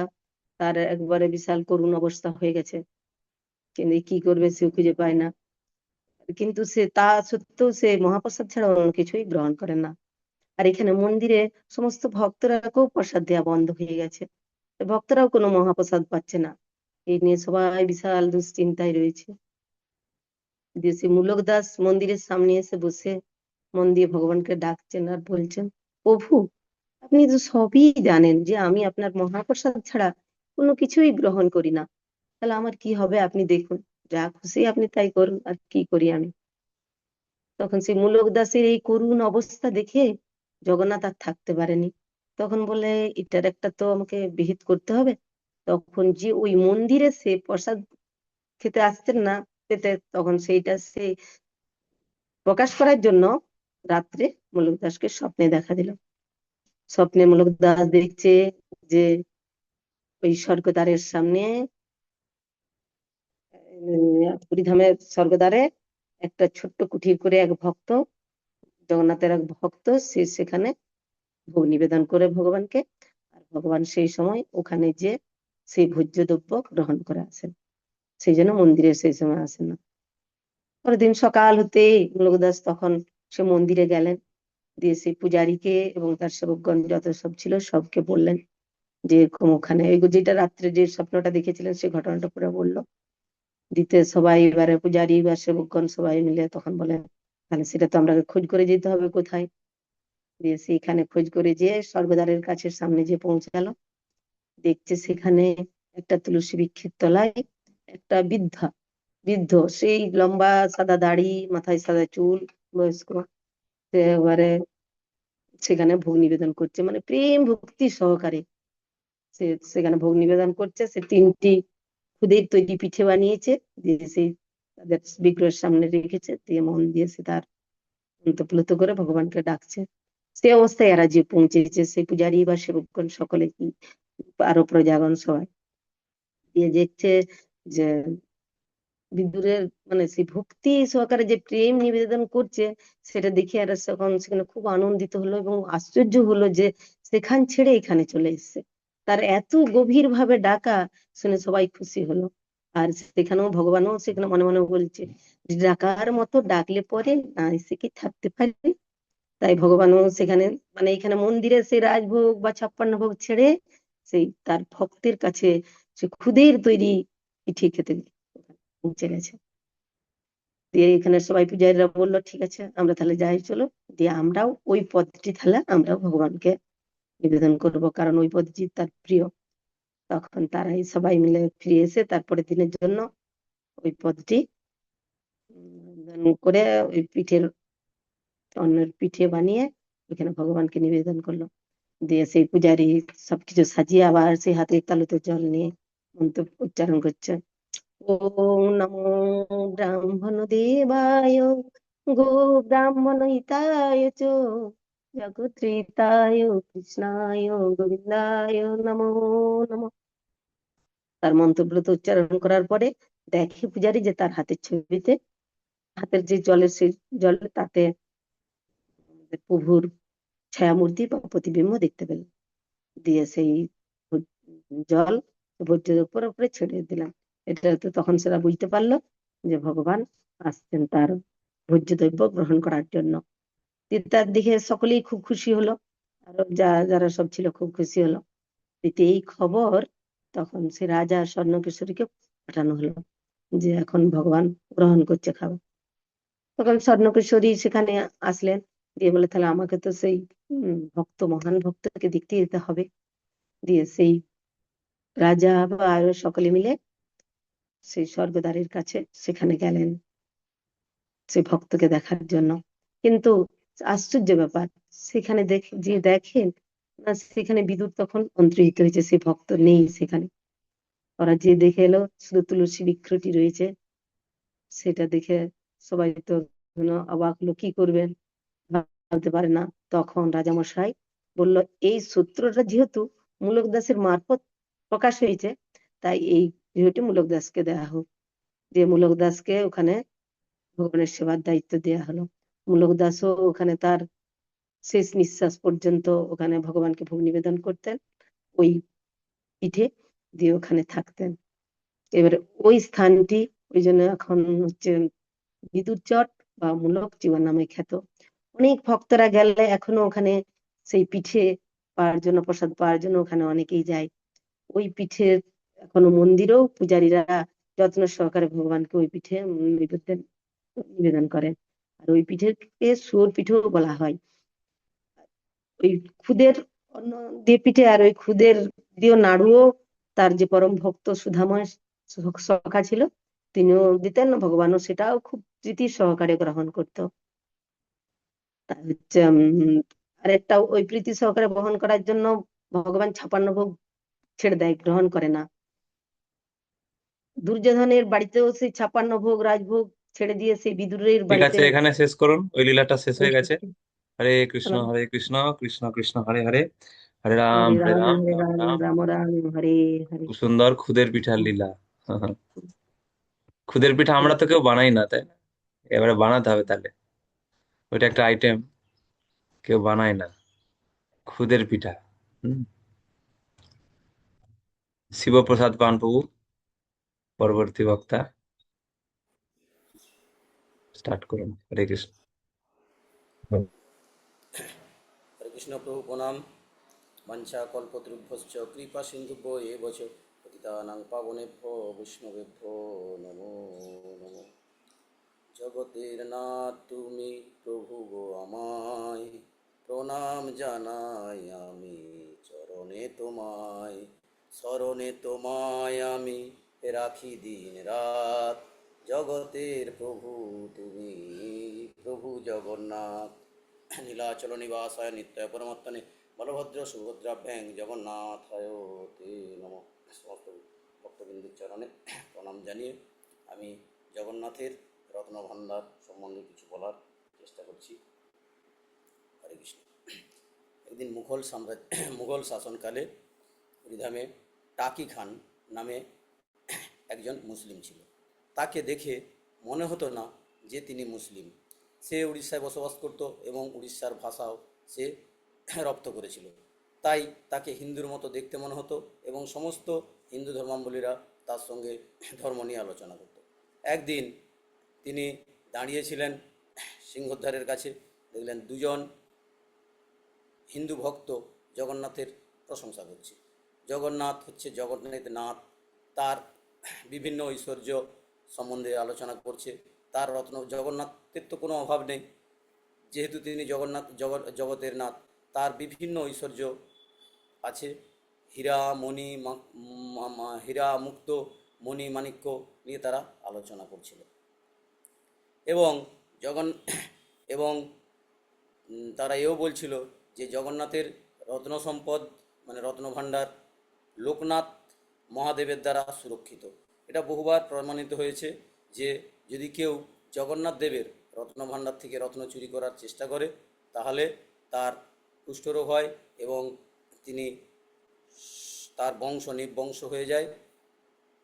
তার একবারে বিশাল করুণ অবস্থা হয়ে গেছে, কিন্তু কি করবে সে খুঁজে পায় না। কিন্তু সে তা সত্ত্বেও সে মহাপ্রসাদ ছাড়া অন্য কিছুই গ্রহণ করেন না। আর এখানে মন্দিরে সমস্ত ভক্তরাকেও প্রসাদ দেওয়া বন্ধ হয়ে গেছে, ভক্তরাও কোনো মহাপ্রসাদ পাচ্ছে না। এই নিয়ে সবাই বিশাল দুশ্চিন্তায় রয়েছে। দিয়ে সে মূলক দাস মন্দিরের সামনে এসে বসে মন দিয়ে ভগবানকে ডাকছেন আর বলছেন, প্রভু আপনি তো সবই জানেন যে আমি আপনার মহাপ্রসাদ ছাড়া কোনো কিছুই গ্রহণ করি না, তাহলে আমার কি হবে আপনি দেখুন, যা খুশি আপনি তাই করুন, আর কি করি আমি। তখন সেই মূলক দাসের এই করুণ অবস্থা দেখে জগন্নাথ আর থাকতে পারেনি। তখন বলে এটার একটা তো আমাকে বিহিত করতে হবে। তখন যে ওই মন্দিরে সে প্রসাদ খেতে আসতেন না পেতে, তখন সেইটা সে প্রকাশ করার জন্য রাত্রে মূলক দাসকে স্বপ্নে দেখা দিল। স্বপ্নে মূলক দাস দেখছে যে ওই স্বর্গদ্বারের সামনে পুরীধামের স্বর্গদ্বারে একটা ছোট্ট কুঠির করে এক ভক্ত, জগন্নাথের এক ভক্ত, সে সেখানে ভোগ নিবেদন করে ভগবানকে, আর ভগবান সেই সময় ওখানে যে সেই ভোজ্য দ্রব্য গ্রহণ করে আসেন, সেই জন্য মন্দিরে সেই সময় আসেন না। পরের দিন সকাল হতে মূলকদাস তখন সে মন্দিরে গেলেন, দিয়ে সেই পূজারীকে এবং তার সেবকগণ যত সব ছিল সবকে বললেন যে এরকম ওখানে ওই যেটা রাত্রে যে স্বপ্নটা দেখেছিলেন সেই ঘটনাটা পুরো বললো। দিতে সবাই এবারে পূজারি বা সেবকগণ সবাই মিলে তখন বলে তাহলে সেটা তো আমরা খোঁজ করে যেতে হবে কোথায়। দিয়ে সেইখানে খোঁজ করে যেয়ে স্বর্গদ্বারের কাছে সামনে যে পৌঁছালো, দেখছে সেখানে একটা তুলসী বৃক্ষের তলায় একটা বৃদ্ধ সেই লম্বা সাদা দাড়ি, মাথায় সাদা চুল, বয়স্ক, সে এবারে সেখানে ভোগ নিবেদন করছে, মানে প্রেম ভক্তি সহকারে সে সেখানে ভোগ নিবেদন করছে। সে 3টি খুদের তৈরি পিঠে বানিয়েছে, দিয়ে সেই তাদের বিগ্রহের সামনে রেখেছে, দিয়ে মন দিয়ে সে তার মন্ত্রপ্লুত করে ভগবানকে ডাকছে। সে অবস্থায় এরা যে পৌঁছেছে, সেই পূজারী বা সেবকগণ সকলে আরো প্রজাগণ সবাই দিয়ে দেখছে যে বিদুরের মানে সেই ভক্তি সহকারে যে প্রেম নিবেদন করছে, সেটা দেখে এরা তখন সেখানে খুব আনন্দিত হলো এবং আশ্চর্য হলো যে সেখান ছেড়ে এখানে চলে এসেছে। তার এত গভীর ভাবে ডাকা শুনে সবাই খুশি হলো। আর সেখানেও ভগবানও সেখানে মনে মনে বলছে, ডাকার মতো ডাকলে পরে না এসে কি থাকতে পারে। তাই ভগবানও সেখানে মানে এখানে মন্দিরে সেই রাজভোগ বা 56 ভোগ ছেড়ে সেই তার ভক্তের কাছে সে খুদের তৈরি পিঠে খেতে পৌঁছে গেছে। দিয়ে এখানে সবাই পূজারীরা বললো ঠিক আছে আমরা তাহলে যাই, চলো। দিয়ে আমরাও ওই পদটি তাহলে আমরাও ভগবানকে নিবেদন করব, কারণ ওই পদটি তার প্রিয়। তখন তারাই সবাই মিলে ফিরে এসে তারপরের দিনের জন্য ওই পদটি করে ওই অন্যের পিঠে বানিয়ে ওইখানে ভগবানকে নিবেদন করলো। দিয়ে সেই পূজারি সবকিছু সাজিয়ে আবার সেই হাতে তালুতে জল নিয়ে মন্ত্র উচ্চারণ করছে, ওম নমো ব্রাহ্মণ দেবায় গো ব্রাহ্মণ হিতায় চ জগত্রেতায় কৃষ্ণায় গোবিন্দায় নমো নমঃ। তার মন্ত্রগুলো তো উচ্চারণ করার পরে দেখে পূজারি যে তার হাতের ছবিতে, হাতের যে জলের সেই জলে তাতে প্রভুর ছায়ামূর্তি বা প্রতিবিম্ব দেখতে পেল। দিয়ে সেই জল ভোজ্যের উপরে উপরে ছেড়ে দিলাম। এটা তো তখন সেটা বুঝতে পারলো যে ভগবান আসছেন তার ভোজ্য দ্রব্য গ্রহণ করার জন্য। তার দিকে সকলেই খুব খুশি হলো, আরো যারা সব ছিল খুব খুশি হলো। এই খবর তখন সে রাজা স্বর্ণকেশরীকে পাঠানো হলো যে এখন ভগবান গ্রহণ করছে খাবার। তখন স্বর্ণকেশরী সেখানে আসলেন, দিয়ে বলে তাহলে আমাকে তো সেই ভক্ত মহান ভক্তকে দেখতে যেতে হবে। দিয়ে সেই রাজা বা আরো সকলে মিলে সেই স্বর্গদ্বারের কাছে সেখানে গেলেন সেই ভক্তকে দেখার জন্য। কিন্তু আশ্চর্য ব্যাপার, সেখানে দেখেন না সেখানে বিদুর তখন অন্তর্হিত হয়েছে, সে ভক্ত নেই সেখানে। ওরা যে দেখে এলো শুধু তুলসী বৃক্ষটি রয়েছে, সেটা দেখে সবাই তো অবাক হলো, কি করবেন ভাবতে পারে না। তখন রাজামশাই বলল এই সূত্রটা যেহেতু মূলক দাসের মারফত প্রকাশ হয়েছে, তাই এই গৃহটি মূলক দাসকে দেওয়া হোক। দিয়ে মূলক দাসকে ওখানে ভগবানের সেবার দায়িত্ব দেওয়া হলো। মূলক দাসও ওখানে তার শেষ নিঃশ্বাস পর্যন্ত ওখানে ভগবানকে ভোগ নিবেদন করতেন ওই পিঠে, দিয়ে ওখানে থাকতেন। এবারে ওই স্থানটি ওই জন্য এখন হচ্ছে বিদুর চট বা মূলক জীবন নামে খ্যাত। অনেক ভক্তরা গেলে এখনো ওখানে সেই পিঠে পাওয়ার জন্য, প্রসাদ পাওয়ার জন্য ওখানে অনেকেই যায়। ওই পিঠের এখনো মন্দিরেও পূজারীরা যত্ন সহকারে ভগবানকে ওই পিঠে নিবেদন করেন। আর ওই পিঠেকে শুয়োর পিঠেও বলা হয়। ওই খুদের অন্য দিয়ে পিঠে আর ওই খুদের দিয়ে নাড়ুও তার যে পরম ভক্ত সুধাময় সখা ছিল তিনিও দিতেন, ভগবানও সেটাও খুব প্রীতি সহকারে গ্রহণ করতো। হচ্ছে আরেকটা ওই প্রীতি সহকারে বহন করার জন্য ভগবান 56 ভোগ ছেড়ে দেয়, গ্রহণ করে না। দুর্যোধনের বাড়িতেও সেই 56 ভোগ রাজভোগ ছেড়ে দিয়ে সেই বিদুরের ঠিক বাড়িতে আছে, এখানে শেষ করুন, ওই লীলাটা শেষ হয়ে গেছে। হরে হরে কৃষ্ণ কৃষ্ণ কৃষ্ণ হরে হরে, হরে রাম রাম হরে রাম রাম রাম। রাম রাম হরে হরে। খুব সুন্দর খুদের পিঠার লীলা। খুদের পিঠা আমরা তো কেউ বানাই না, তাই না? এবারে বানাতে হবে তাহলে, ওইটা একটা আইটেম, কেউ বানায় না খুদের পিঠা। হুম। শিবপ্রসাদ পান প্রভু পরবর্তী বক্তা, স্টার্ট করুন। হরে কৃষ্ণ। হরে কৃষ্ণ প্রভু প্রণাম। বাঞ্ছা কল্পতরুভ্যশ্চ কৃপা সিন্ধুভ্যো এব চ পতিতানাং পাবনেভ্যো বৈষ্ণবেভ্যো নমো নমো। জগতের নাথ তুমি প্রভু গো, আমায় প্রণাম জানাই আমি চরণে তোমায়। শরণে তোমায় আমি রাখি দিন রাত, জগতের প্রভু তুমি প্রভু জগন্নাথ। নীলাচল নিবাসায় নিত্যায় পরমাত্মনে বলভদ্র সুভদ্রাভ্যাং জগন্নাথায় তে নমঃ। সমস্ত ভক্তবৃন্দের চরণে প্রণাম জানিয়ে আমি জগন্নাথের রত্নভাণ্ডার সম্বন্ধে কিছু বলার চেষ্টা করছি। হরে কৃষ্ণ। একদিন মুঘল শাসনকালে হরিধামে টাকি খান নামে একজন মুসলিম ছিল। তাকে দেখে মনে হতো না যে তিনি মুসলিম। সে উড়িষ্যায় বসবাস করত এবং উড়িষ্যার ভাষাও সে রপ্ত করেছিল। তাই তাকে হিন্দুর মতো দেখতে মনে হতো এবং সমস্ত হিন্দু ধর্মাবলম্বীরা তার সঙ্গে ধর্ম নিয়ে আলোচনা করত। একদিন তিনি দাঁড়িয়েছিলেন সিংহদ্বারের কাছে, দেখলেন দুজন হিন্দু ভক্ত জগন্নাথের প্রশংসা করছে। জগন্নাথ হচ্ছে জগন্নাথ নাথ, তার বিভিন্ন ঐশ্বর্য সম্বন্ধে আলোচনা করছে। তার জগন্নাথের তো কোনো অভাব নেই, যেহেতু তিনি জগতের নাথ, তার বিভিন্ন ঐশ্বর্য আছে। হীরা মুক্ত মণি মাণিক্য নিয়ে তারা আলোচনা করছিল এবং এবং তারা এও বলছিল যে জগন্নাথের রত্ন সম্পদ মানে রত্নভাণ্ডার লোকনাথ মহাদেবের দ্বারা সুরক্ষিত। এটা বহুবার প্রমাণিত হয়েছে যে যদি কেউ জগন্নাথ দেবের রত্নভাণ্ডার থেকে রত্ন চুরি করার চেষ্টা করে তাহলে তার কুষ্ঠরোগ হয় এবং তার বংশ নির্বংশ হয়ে যায়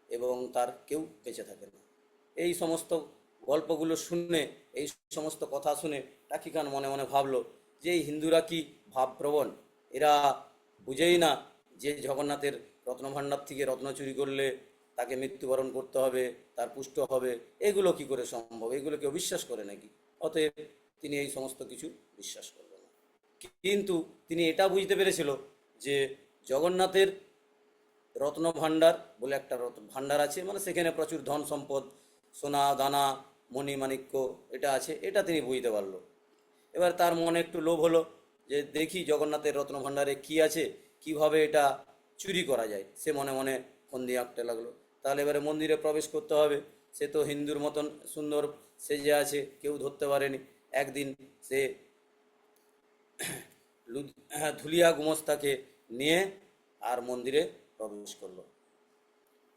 এবং তার কেউ বেঁচে থাকে না। এই সমস্ত গল্পগুলো শুনে, এই সমস্ত কথা শুনে টাকি খান মনে মনে ভাবলো যে এই হিন্দুরা কি ভাবপ্রবণ, এরা বুঝেই না যে জগন্নাথের রত্নভাণ্ডার থেকে রত্ন চুরি করলে তাকে মৃত্যুবরণ করতে হবে, তার পুষ্ট হবে। এগুলো কি করে সম্ভব? এগুলো কেউ বিশ্বাস করে নাকি? অতএব তিনি এই সমস্ত কিছু বিশ্বাস করবেন না। কিন্তু তিনি এটা বুঝতে পেরেছিল যে জগন্নাথের রত্নভাণ্ডার বলে একটা ভাণ্ডার আছে, মানে সেখানে প্রচুর ধন সম্পদ, সোনা দানা মণি মাণিক্য এটা আছে, এটা তিনি বুঝতে পারলো। এবার তার মনে একটু লোভ হলো যে দেখি জগন্নাথের রত্নভাণ্ডারে কি আছে, কিভাবে এটা চুরি করা যায়। সে মনে মনে ফন্দি আঁকতে লাগলো। তাহলে এবারে মন্দিরে প্রবেশ করতে হবে। সে তো হিন্দুর মতন সুন্দর সেজে আছে, কেউ ধরতে পারেনি। একদিন সে ধুলিয়া গুমস্তাকে নিয়ে আর মন্দিরে প্রবেশ করলো।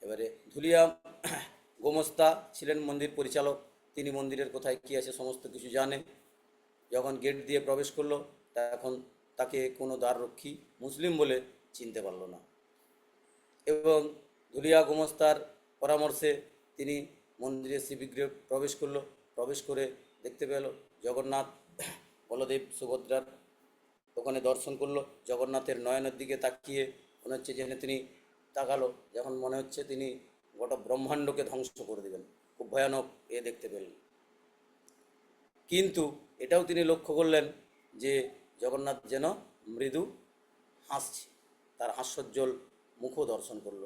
এবারে ধুলিয়া গোমস্তা ছিলেন মন্দির পরিচালক, তিনি মন্দিরের কোথায় কী আছে সমস্ত কিছু জানে। যখন গেট দিয়ে প্রবেশ করলো তখন তাকে কোনো দ্বাররক্ষী মুসলিম বলে চিনতে পারল না এবং ধুলিয়া গোমস্তার পরামর্শে তিনি মন্দিরে শ্রীবিগ্রহে প্রবেশ করলো। প্রবেশ করে দেখতে পেল জগন্নাথ বলদেব সুভদ্রার ওখানে দর্শন করলো। জগন্নাথের নয়নের দিকে তাকিয়ে মনে হচ্ছে যেন তিনি তাকালো, যখন মনে হচ্ছে তিনি গোটা ব্রহ্মাণ্ডকে ধ্বংস করে দেবেন। খুব ভয়ানক দেখতে পেলেন। কিন্তু এটাও তিনি লক্ষ্য করলেন যে জগন্নাথ যেন মৃদু হাসছে, তার হাস্যোজ্জ্বল মুখও দর্শন করল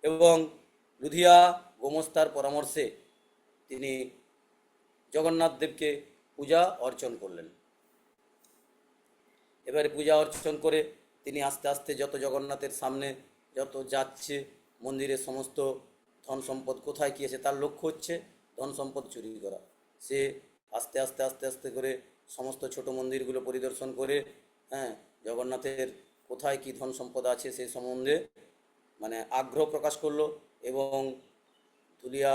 এবং লুধিয়া গোমস্তার পরামর্শে তিনি জগন্নাথ দেবকে পূজা অর্চন করলেন। এবারে পূজা অর্চন করে তিনি আস্তে আস্তে যত জগন্নাথের সামনে যত যাচ্ছে, মন্দিরের সমস্ত ধন সম্পদ কোথায় কী আছে তার লক্ষ্য হচ্ছে ধন সম্পদ চুরি করা। সে আস্তে আস্তে আস্তে আস্তে করে সমস্ত ছোট মন্দিরগুলো পরিদর্শন করে জগন্নাথের কোথায় কী ধন সম্পদ আছে সেই সম্বন্ধে মানে আগ্রহ প্রকাশ করলো এবং ধুলিয়া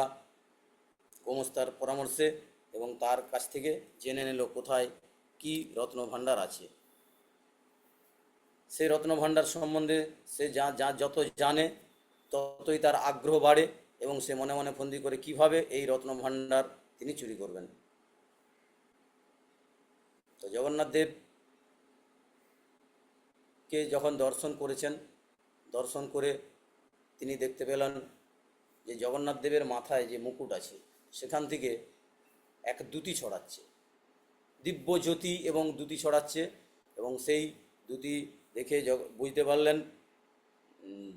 গোমস্তার পরামর্শে এবং তার কাছ থেকে জেনে নিল কোথায় কি রত্নভাণ্ডার আছে। সেই রত্নভাণ্ডার সম্বন্ধে সে যত জানে ততই তার আগ্রহ বাড়ে এবং সে মনে মনে ফন্দি করে কিভাবে এই রত্নভাণ্ডার তিনি চুরি করবেন। তো জগন্নাথ দেবকে যখন দর্শন করেছেন, দর্শন করে তিনি দেখতে পেলেন যে জগন্নাথ দেবের মাথায় যে মুকুট আছে সেখান থেকে এক দ্যুতি ছড়াচ্ছে, দিব্য জ্যোতি এবং দ্যুতি ছড়াচ্ছে এবং সেই দ্যুতি দেখে বুঝতে পারলেন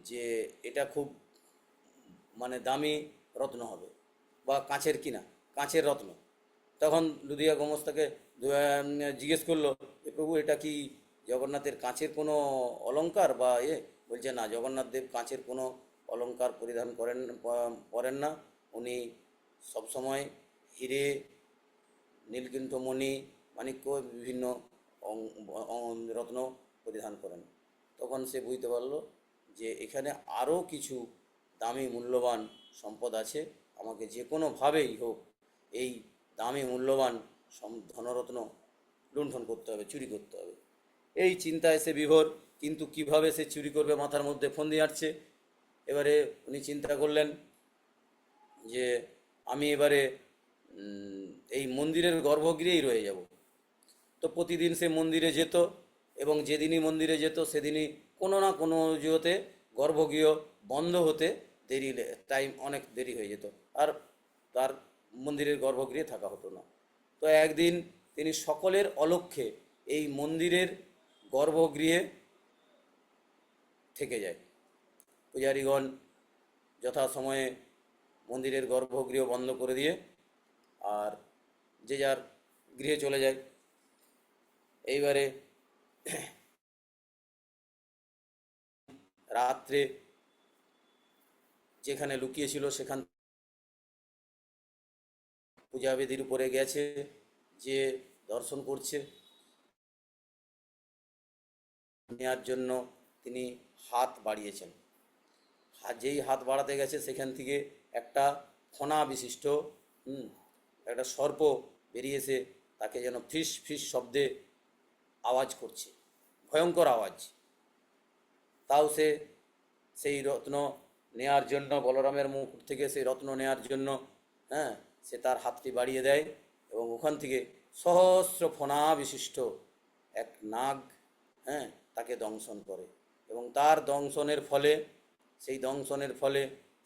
যে এটা খুব মানে দামি রত্ন হবে, বা কাঁচের কিনা কাঁচের রত্ন। তখন লুধিয়া গোমস্তাকে জিজ্ঞেস করলো যে প্রভু এটা কি জগন্নাথের কাঁচের কোনো অলংকার বা বলছে না, জগন্নাথ দেব কাঁচের কোনো অলংকার পরিধান করেন না। উনি সবসময় হিরে, নীলকণ্ঠমণি, মাণিক্য, বিভিন্ন রত্ন পরিধান করেন। তখন সে বুঝতে পারল যে এখানে আরও কিছু দামি মূল্যবান সম্পদ আছে, আমাকে যে কোনোভাবেই হোক এই দামি মূল্যবান ধনরত্ন লুণ্ঠন করতে হবে, চুরি করতে হবে। এই চিন্তায় সে বিভোর, কিন্তু কিভাবে সে চুরি করবে মাথার মধ্যে ফন্দি আঁটছে। এবারে উনি চিন্তা করলেন যে আমি এবারে এই মন্দিরের গর্ভগৃহেই রয়ে যাব। তো প্রতিদিন সে মন্দিরে যেত, এবং যেদিনই মন্দিরে যেত সেদিনই কোনো না কোনো অজুহাতে গর্ভগৃহ বন্ধ হতে টাইম অনেক দেরি হয়ে যেত, আর তার মন্দিরের গর্ভগৃহে থাকা হতো না। তো একদিন তিনি সকলের অলক্ষ্যে এই মন্দিরের গর্ভগৃহে থেকে যায়। পূজারীগণ যথাসময়ে মন্দিরের গর্ভগৃহ বন্ধ করে দিয়ে আর যে যার গৃহে চলে যায়। এইবারে রাত্রে যেখানে লুকিয়েছিল সেখান পূজাবেদীর উপরে গেছে, যে দর্শন করছে নেওয়ার জন্য তিনি হাত বাড়িয়েছেন। যেই হাত বাড়াতে গেছে সেখান থেকে একটা ফণা বিশিষ্ট একটা সর্প বেরিয়ে এসে তাকে যেন ফিস ফিস শব্দে আওয়াজ করছে, ভয়ঙ্কর আওয়াজ। তাও সে সেই রত্ন নেয়ার জন্য, বলরামের মুখ থেকে সেই রত্ন নেয়ার জন্য সে তার হাতটি বাড়িয়ে দেয়, এবং ওখান থেকে সহস্র ফণা বিশিষ্ট এক নাগ তাকে দংশন করে, এবং তার দংশনের ফলে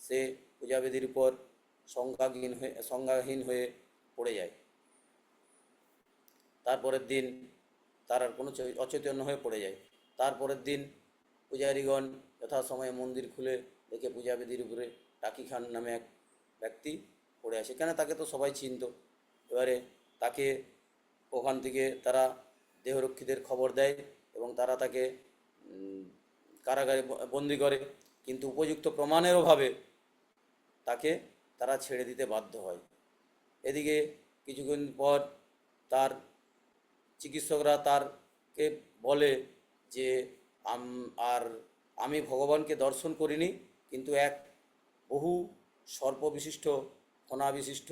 সে পূজাবেদীর উপর সংজ্ঞাহীন হয়ে পড়ে যায়। তারপরের দিন তার আর কোনো অচৈতন্য হয়ে পড়ে যায়। তারপরের দিন পূজারীগণ যথাসময়ে মন্দির খুলে দেখে পূজাবেদীর উপরে টাকি খান নামে এক ব্যক্তি পড়ে আছে। কেন তাকে তো সবাই চিনত। এবারে তাকে ওখান থেকে তারা দেহরক্ষীদের খবর দেয়, এবং তারা তাকে কারাগারে বন্দি করে, কিন্তু উপযুক্ত প্রমাণের অভাবে তাকে তারা ছেড়ে দিতে বাধ্য হয়। এদিকে কিছুক্ষণ পর তার চিকিৎসকরা তারকে বলে যে আমি ভগবানকে দর্শন করিনি, কিন্তু এক বহু সর্পবিশিষ্ট, ফণাবিশিষ্ট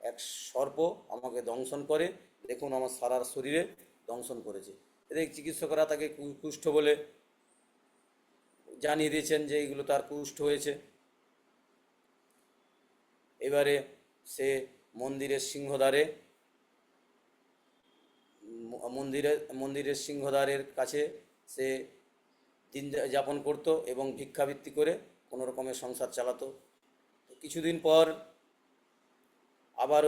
এক সর্প আমাকে দংশন করে, দেখুন আমার সারা শরীরে দংশন করেছে। এদিকে চিকিৎসকরা তাকে কুষ্ঠ বলে জানিয়ে দিয়েছেন যে এইগুলো তার কুষ্ঠ হয়েছে। এবারে সে মন্দিরের সিংহদ্বারের কাছে সে দিন যাপন করত, এবং ভিক্ষাবৃত্তি করে কোনো রকমের সংসার চালাতো। কিছুদিন পর আবার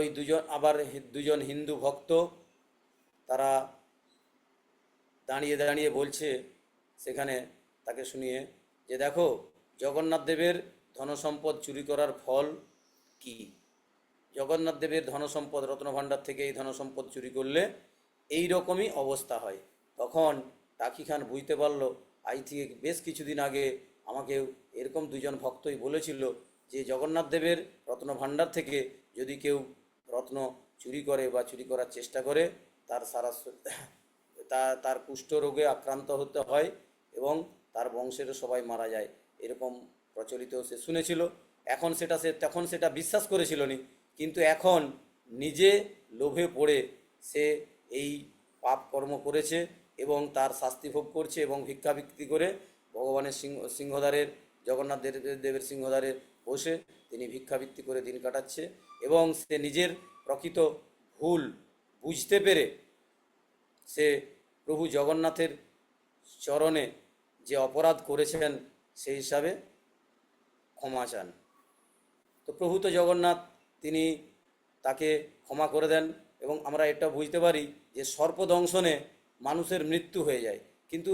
দুজন হিন্দু ভক্ত তারা দাঁড়িয়ে দাঁড়িয়ে বলছে সেখানে তাকে শুনিয়ে যে দেখো জগন্নাথ দেবের ধনসম্পদ চুরি করার ফল কি। জগন্নাথ দেবের ধনসম্পদ, রত্নভাণ্ডার থেকে এই ধনসম্পদ চুরি করলে এই রকমই অবস্থা হয়। তখন টাকি খান বুঝতে পারল, আজ থেকে বেশ কিছুদিন আগে আমাকে এরকম দুজন ভক্তই বলেছিল যে জগন্নাথ দেবের রত্নভাণ্ডার থেকে যদি কেউ রত্ন চুরি করে বা চুরি করার চেষ্টা করে তার কুষ্ঠ রোগে আক্রান্ত হতে হয়, এবং তার বংশেরও সবাই মারা যায়, এরকম প্রচলিত সে শুনেছিল। তখন সেটা বিশ্বাস করেছিল নি, কিন্তু এখন নিজে লোভে পড়ে সে এই পাপ কর্ম করেছে এবং তার শাস্তি ভোগ করছে, এবং ভিক্ষাবৃত্তি করে ভগবানের সিংহদ্বারের, জগন্নাথ দেবের সিংহদ্বারে বসে তিনি ভিক্ষাবৃত্তি করে দিন কাটাচ্ছে, এবং সে নিজের প্রকৃত ভুল বুঝতে পেরে সে প্রভু জগন্নাথের চরণে যে অপরাধ করেছেন সেই হিসাবে ক্ষমা চান। তো প্রভু তো জগন্নাথ, তিনি তাকে ক্ষমা করে দেন, এবং আমরা এটা বুঝতে পারি যে সর্পদংশনে মানুষের মৃত্যু হয়ে যায়, কিন্তু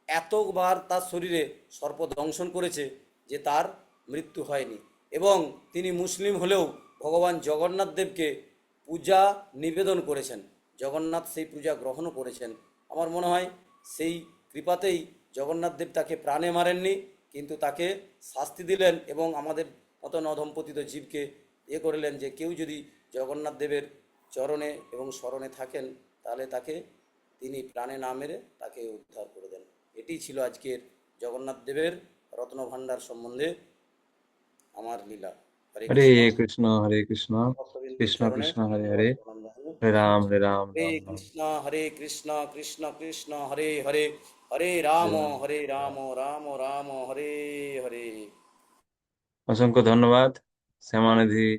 এতবার তার শরীরে সর্প দংশন করেছে যে তার মৃত্যু হয়নি। এবং তিনি মুসলিম হলেও ভগবান জগন্নাথ দেবকে পূজা নিবেদন করেছেন, জগন্নাথ সেই পূজা গ্রহণও করেছেন। আমার মনে হয় সেই কৃপাতেই জগন্নাথ দেব তাকে প্রাণে মারেননি, কিন্তু তাকে শাস্তি দিলেন এবং আমাদের মতো অধমপতিত জীবকে করলেন যে কেউ যদি জগন্নাথ দেবের চরণে এবং স্মরণে থাকেন তাহলে তাকে তিনি প্রাণে না মেরে তাকে উদ্ধার করে দেন। এটি ছিল আজকের জগন্নাথ দেবের রত্নভাণ্ডার সম্বন্ধে আমার লীলা। হরে হরে কৃষ্ণ। কৃষ্ণ হরে কৃষ্ণ ভক্তবিন্দুর কৃষ্ণ চরণে কৃষ্ণ হরে হরে, দণ্ডবত প্রণাম জানাই। হরে রাম হরে রাম রাম। কৃষ্ণ হরে কৃষ্ণ কৃষ্ণ কৃষ্ণ হরে হরে, হরে রাম। হরে রাম রাম রাম হরে হরে। অসংখ্য ধন্যবাদ শ্যামানিধি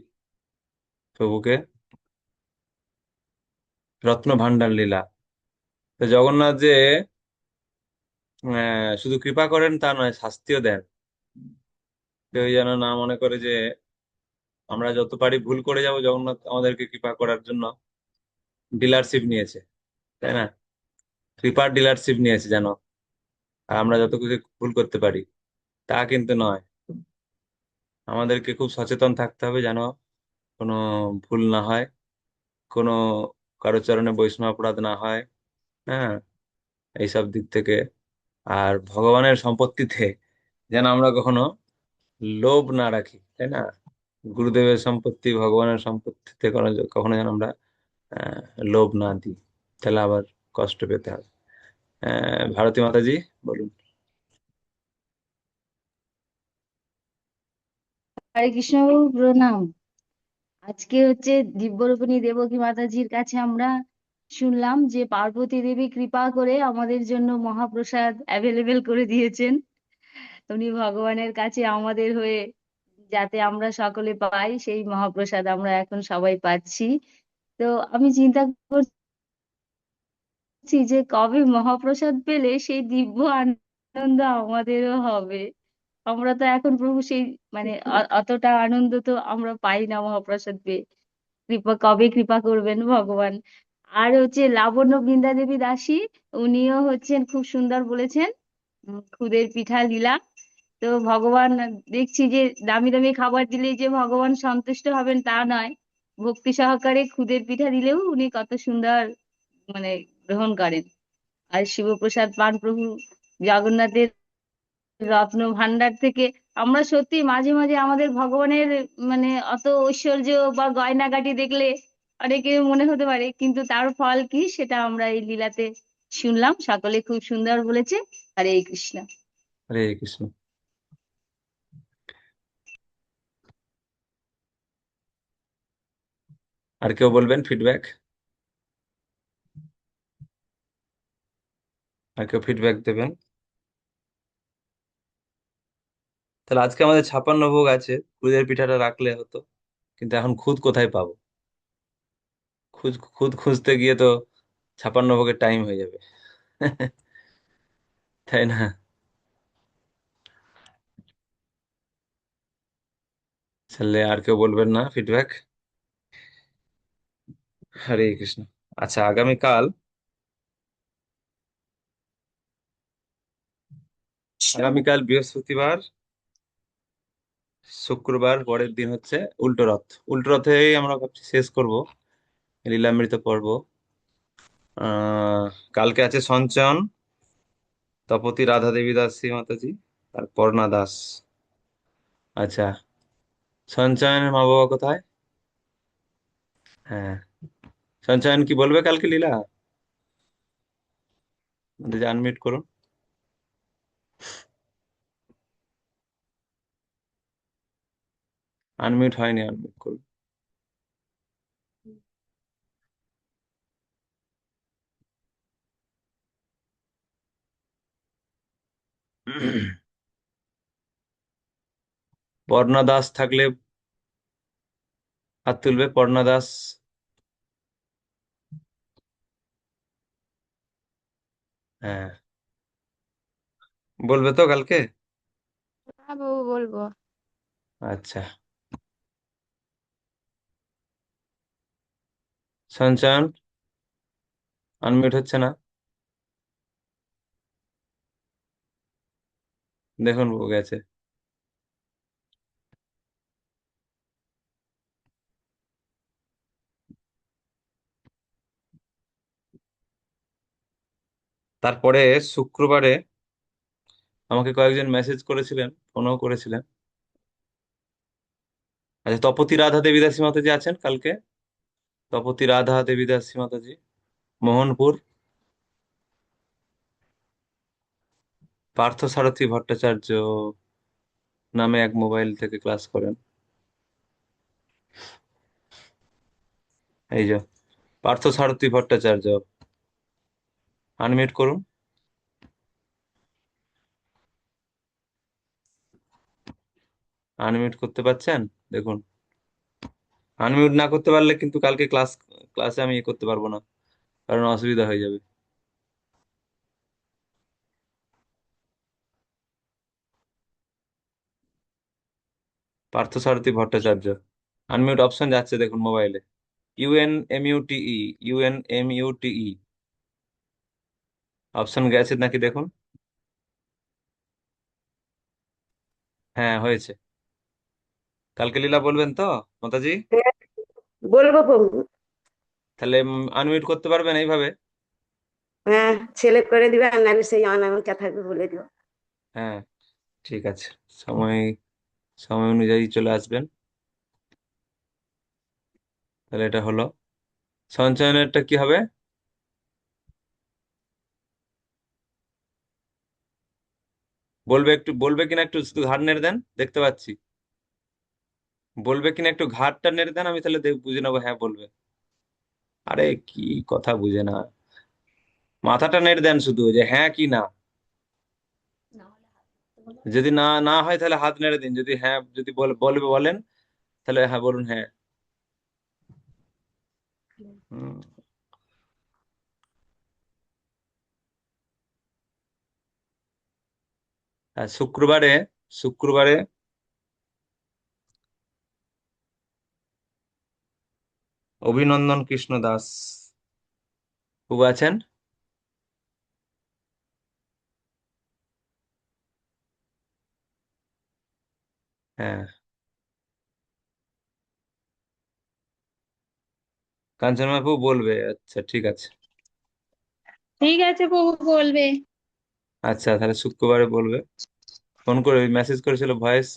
প্রভুকে। রত্ন ভান্ডার লীলা। তো জগন্নাথ যে শুধু কৃপা করেন তা নয়, শাস্তিও দেন। কেউ যেন না মনে করে যে আমরা যত পারি ভুল করে যাব, জগন্নাথ আমাদেরকে কৃপা করার জন্য ডিলারশিপ নিয়েছে, তাই না? কৃপার ডিলারশিপ নিয়েছে যেন, আর আমরা যত কিছু ভুল করতে পারি, তা কিন্তু নয়। আমাদেরকে খুব সচেতন থাকতে হবে যেন কোনো ভুল না হয়, কোনো কারো চরণে বৈষ্ণব অপরাধ না হয়। হ্যাঁ, এইসব দিক থেকে। আর ভগবানের সম্পত্তিতে যেন আমরা কখনো লোভ না রাখি, তাই না? গুরুদেবের সম্পত্তি, ভগবানের সম্পত্তিতে কখনো কখনো যেন আমরা আহ, লোভ না দিই, তাহলে আবার কষ্ট পেতে হবে। ভারতী মাতাজি, বলুন। হরে কৃষ্ণ বাবু, প্রণাম। আজকে হচ্ছে দিব্যরূপিণী দেবকী মাতাজির কাছে আমরা শুনলাম যে পার্বতী দেবী কৃপা করে আমাদের জন্য মহাপ্রসাদ অ্যাভেলেবেল করে দিয়েছেন। উনি ভগবানের কাছে আমাদের হয়ে যাতে আমরা সকলে পাই সেই মহাপ্রসাদ আমরা এখন সবাই পাচ্ছি। তো আমি চিন্তা করছি যে কবে মহাপ্রসাদ পেলে সেই দিব্য আনন্দ আমাদেরও হবে। আমরা তো এখন প্রভু সেই মানে অতটা আনন্দ তো আমরা পাই না মহাপ্রসাদ পেয়ে। কবে কৃপা করবেন ভগবান। আর হচ্ছে লাবণ্য বৃন্দা দেবী দাসী, উনিও হচ্ছেন খুব সুন্দর বলেছেন খুদের পিঠা লীলা। তো ভগবান দেখছি যে দামি দামি খাবার দিলেই যে ভগবান সন্তুষ্ট হবেন তা নয়, ভক্তি সহকারে খুদের পিঠা দিলেও উনি কত সুন্দর মানে গ্রহণ করেন। আর শিবপ্রসাদ পান প্রভু জগন্নাথের রত্ন ভান্ডার থেকে আমরা সত্যি মাঝে মাঝে আমাদের ভগবানের মানে অত ঐশ্বর্য বা গয়নাগাটি দেখলে অনেকে মনে হতে পারে, কিন্তু তার ফল কি সেটা আমরা এই লীলাতে শুনলাম। সকলে খুব সুন্দর বলেছে। হরে কৃষ্ণ। হরে কৃষ্ণ। আর কেউ বলবেন ফিডব্যাক? আর কেউ ফিডব্যাক দেবেন? তাহলে আজকে আমাদের 56 ভোগ আছে, খুদের পিঠাটা রাখলে হতো, কিন্তু এখন খুদ কোথায় পাবো? খুদ খুদ খুঁজতে গিয়ে তো 56 ভোগের টাইম হয়ে যাবে। তাই না? তাহলে আর কেউ বলবেন না ফিডব্যাক? হরে কৃষ্ণ। আচ্ছা, আগামীকাল বৃহস্পতিবার, শুক্রবার পরের দিন হচ্ছে উল্টো রথ। উল্টো রথেই আমরা ভাবছি শেষ করব লীলামৃত পর্ব। কালকে আছে সঞ্চয়ন, তপতি রাধা দেবী দাসী মাতাজি, আর পর্ণা দাস। আচ্ছা, সঞ্চয়নের মা বাবা কোথায়? হ্যাঁ, সঞ্চয়ন কি বলবে কালকে লীলা? আনমিউট করুন। আনমিউট হয়নি, আনমিউট করুন। পর্ণা দাস থাকলে হাত তুলবে। পর্ণা দাস হ্যাঁ, বলবে তো কালকে? হ্যাঁ বাবু, বলবো। আচ্ছা, সঞ্চয়ন আনমিউট হচ্ছে না, দেখুন ও গেছে। তারপরে শুক্রবারে আমাকে কয়েকজন মেসেজ করেছিলেন, ফোনও করেছিলেন। আচ্ছা, তপতী রাধা দেবীদাসী মাতাজি আছেন কালকে? তপতী রাধা দেবীদাসী মাতাজি, মোহনপুর। পার্থ সারথী ভট্টাচার্য নামে এক মোবাইল থেকে ক্লাস করেন। এই যে পার্থ সারথী ভট্টাচার্য, আনমিউট করুন। আনমিউট করতে পারছেন? দেখুন, আনমিউট না করতে পারলে কিন্তু কালকে ক্লাসে আমি করতে পারবো না, কারণ অসুবিধা হয়ে যাবে। পার্থ সারথী ভট্টাচার্য, আনমিউট অপশন যাচ্ছে দেখুন মোবাইলে, UNMUTE, UNMUTE অপশন গেছে নাকি দেখুন। হ্যাঁ, হয়েছে। কালকে লীলা বলবেন তো মাতাজি? হ্যাঁ, বলবো প্রভু। তাহলে আনমিউট করতে পারবেন এইভাবে? হ্যাঁ, ছেলে করে দিবে, আর নাহলে সেই অনামিকা থাকবে বলে দিও। হ্যাঁ, ঠিক আছে। সময় সময় অনুযায়ী চলে আসবেন। তাহলে এটা হলো সঞ্চয়নেরটা কি হবে? বলবে একটু, বলবে কিনা একটু শুধু ঘাড় নেড়ে দেন, দেখতে পাচ্ছি। বলবে কিনা একটু ঘাড়টা নেড়ে দেন, আমি তাহলে বুঝে নেবো হ্যাঁ বলবে। আরে কি কথা বুঝে না, মাথাটা নেড়ে দেন শুধু, যে হ্যাঁ কি না। যদি না না হয় তাহলে হাত নেড়ে দিন, যদি হ্যাঁ, যদি বলবে বলেন, তাহলে হ্যাঁ বলুন, হ্যাঁ। হুম। আর শুক্রবারে, শুক্রবারে অভিনন্দন কৃষ্ণ দাস খুব আছেন। হ্যাঁ, কাঞ্চন বাবু বলবে, আচ্ছা ঠিক আছে। ঠিক আছে প্রভু বলবে। আচ্ছা, তাহলে শুক্রবারে বলবে, ফোন করে মেসেজ করেছিল ভয়েস।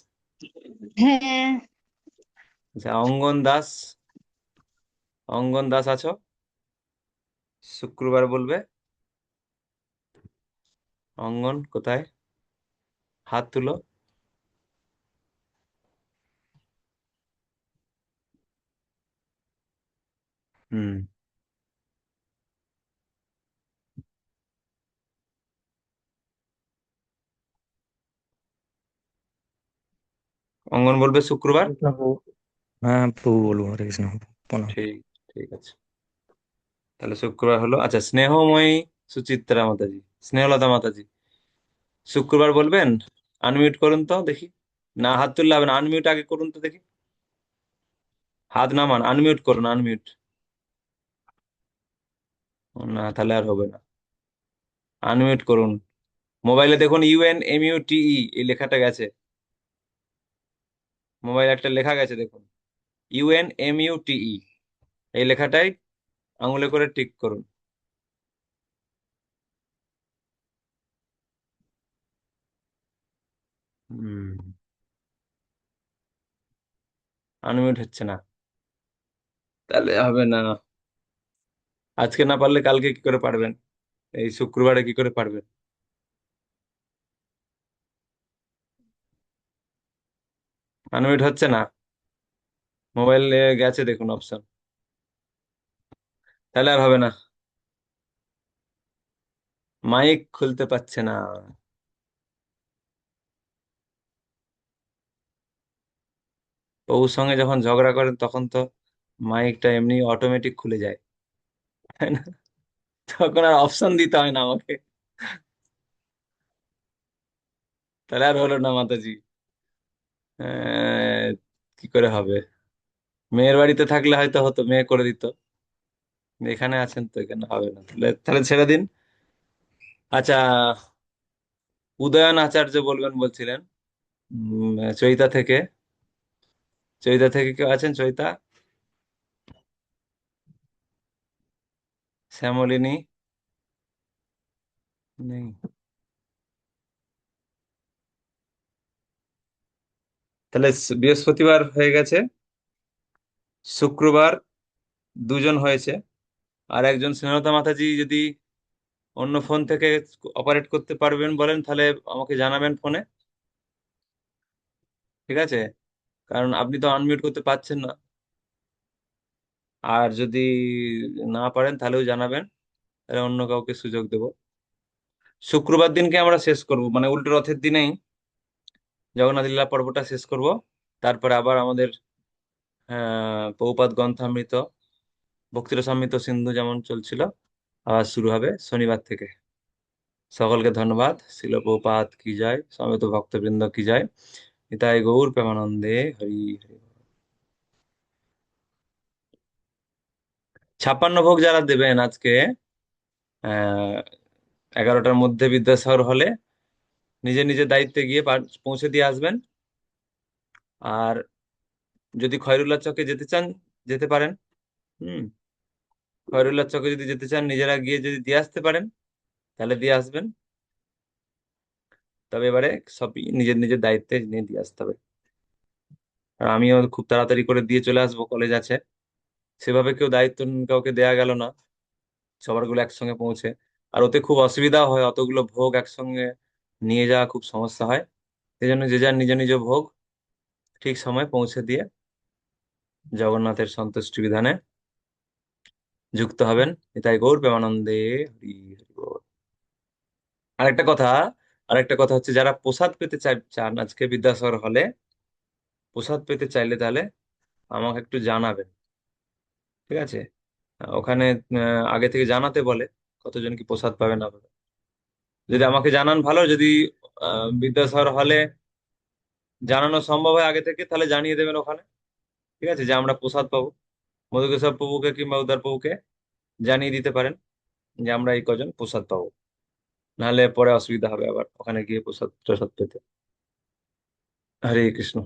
হ্যাঁ। আচ্ছা, অঙ্গন দাস, অঙ্গন দাস আছো? শুক্রবার বলবে। অঙ্গন কোথায়? হাত তুলো। হুম। অঙ্গন বলবে শুক্রবার। কৃষ্ণ প্রভু। হ্যাঁ প্রভু বলবো, হরে কৃষ্ণ প্রণাম। ঠিক, ঠিক আছে। তাহলে শুক্রবার হলো। আচ্ছা, স্নেহময়ী সুচিত্রা মাতাজি, স্নেহলতা মাতাজি, শুক্রবার বলবেন? আনমিউট করুন তো দেখি। না, হাত তুললে হবে না, আনমিউট আগে করুন তো দেখি। হাত নামান, আনমিউট করুন, আনমিউট। না, তাহলে আর হবে না, আনমিউট করুন। মোবাইলে দেখুন UNMUTE এই লেখাটা গেছে, মোবাইলে একটা লেখা গেছে দেখুন, UNMUTE এই লেখাটাই আঙুলে করে টিক করুন। হুম। আনমিউট হচ্ছে না, তাহলে হবে না। আজকে না পারলে কালকে কি করে পারবেন? এই শুক্রবারে কি করে পারবেন? আনমিউট হচ্ছে না, মোবাইলে গেছে দেখুন অপশন, তাহলে আর হবে না। মাইক খুলতে পারছে না। বউর সঙ্গে যখন ঝগড়া করেন তখন তো মাইকটা এমনি অটোমেটিক খুলে যায়, তাই না? তখন আর অপশন দিতে হয় না আমাকে। তাহলে আর হলো না মাতাজি। আহ, কি করে হবে? মেয়ের বাড়িতে থাকলে হয়তো হতো, মেয়ে করে দিত। এখানে আছেন তো, এখানে হবে না, তাহলে তাহলে ছেড়ে দিন। আচ্ছা, উদয়ন আচার্য বলবেন বলছিলেন, চৈতা থেকে। চৈতা থেকে কেউ আছেন? চৈতা, শ্যামলিনী, নেই। তাহলে বৃহস্পতিবার হয়ে গেছে, শুক্রবার দুজন হয়েছে, আর একজন স্নেহলতা মাতাজি যদি অন্য ফোন থেকে অপারেট করতে পারবেন বলেন তাহলে আমাকে জানাবেন ফোনে, ঠিক আছে? কারণ আপনি তো আনমিউট করতে পারছেন না। আর যদি না পারেন তাহলেও জানাবেন, তাহলে অন্য কাউকে সুযোগ দেব। শুক্রবার দিনকে আমরা শেষ করব, মানে উল্টো রথের দিনেই জগন্নাথ লীলা পর্বটা শেষ করব। তারপরে আবার আমাদের পৌপাত গ্রন্থামৃত, ভক্তিরসামৃত সিন্ধু যেমন চলছিল, আবার শুরু হবে শনিবার থেকে। সকলকে ধন্যবাদ। শিল প্রভুপাদ কি জয়, সমবেত ভক্তবৃন্দ কি জয়, নিতাই গৌর প্রেমানন্দে হরি হরি। 56 ভোগ যারা দেবেন আজকে 11টার মধ্যে বিদ্যাসাগর হলে, নিজের নিজের দায়িত্বে গিয়ে পৌঁছে দিয়ে আসবেন। আর যদি খয়রুল্লাহ চকে যেতে চান যেতে পারেন। হুম, খয়রুল্লাহ চকে যদি যেতে চান নিজেরা গিয়ে যদি দিয়ে আসতে পারেন তাহলে দিয়ে আসবেন। তবে এবারে সবই নিজের নিজের দায়িত্বে নিয়ে দিয়ে আসতে হবে। আর আমিও খুব তাড়াতাড়ি করে দিয়ে চলে আসবো, কলেজ আছে। সেভাবে কেউ দায়িত্ব কাউকে দেয়া গেল না, সবার গুলো একসঙ্গে পৌঁছে। আর ওতে খুব অসুবিধা হয়, অতগুলো ভোগ একসঙ্গে নিয়ে যাওয়া খুব সমস্যা হয়। সেই জন্য যে যার নিজ নিজ ভোগ ঠিক সময় পৌঁছে দিয়ে জগন্নাথের সন্তুষ্টি বিধানে যুক্ত হবেন। এটাই গৌর প্রেমানন্দে হরি হরি বল। আরেকটা কথা আরেকটা কথা হচ্ছে, যারা প্রসাদ পেতে চান আজকে বিদ্যাসাগর হলে, প্রসাদ পেতে চাইলে তাহলে আমাকে একটু জানাবেন, ঠিক আছে? ওখানে আগে থেকে জানাতে বলে কতজন কি প্রসাদ পাবে না পাবে। যদি আমাকে জানান ভালো, যদি বিদ্যাসাগর হলে জানানো সম্ভব হয় আগে থেকে তাহলে জানিয়ে দেবেন ওখানে, ঠিক আছে, যে আমরা প্রসাদ পাবো। মধুকেশ্বর প্রভুকে কিংবা উদ্ধার প্রভুকে জানিয়ে দিতে পারেন যে আমরা এই কজন প্রসাদ পাবো, নাহলে পরে অসুবিধা হবে আবার ওখানে গিয়ে প্রসাদ প্রসাদ পেতে। হরে কৃষ্ণ।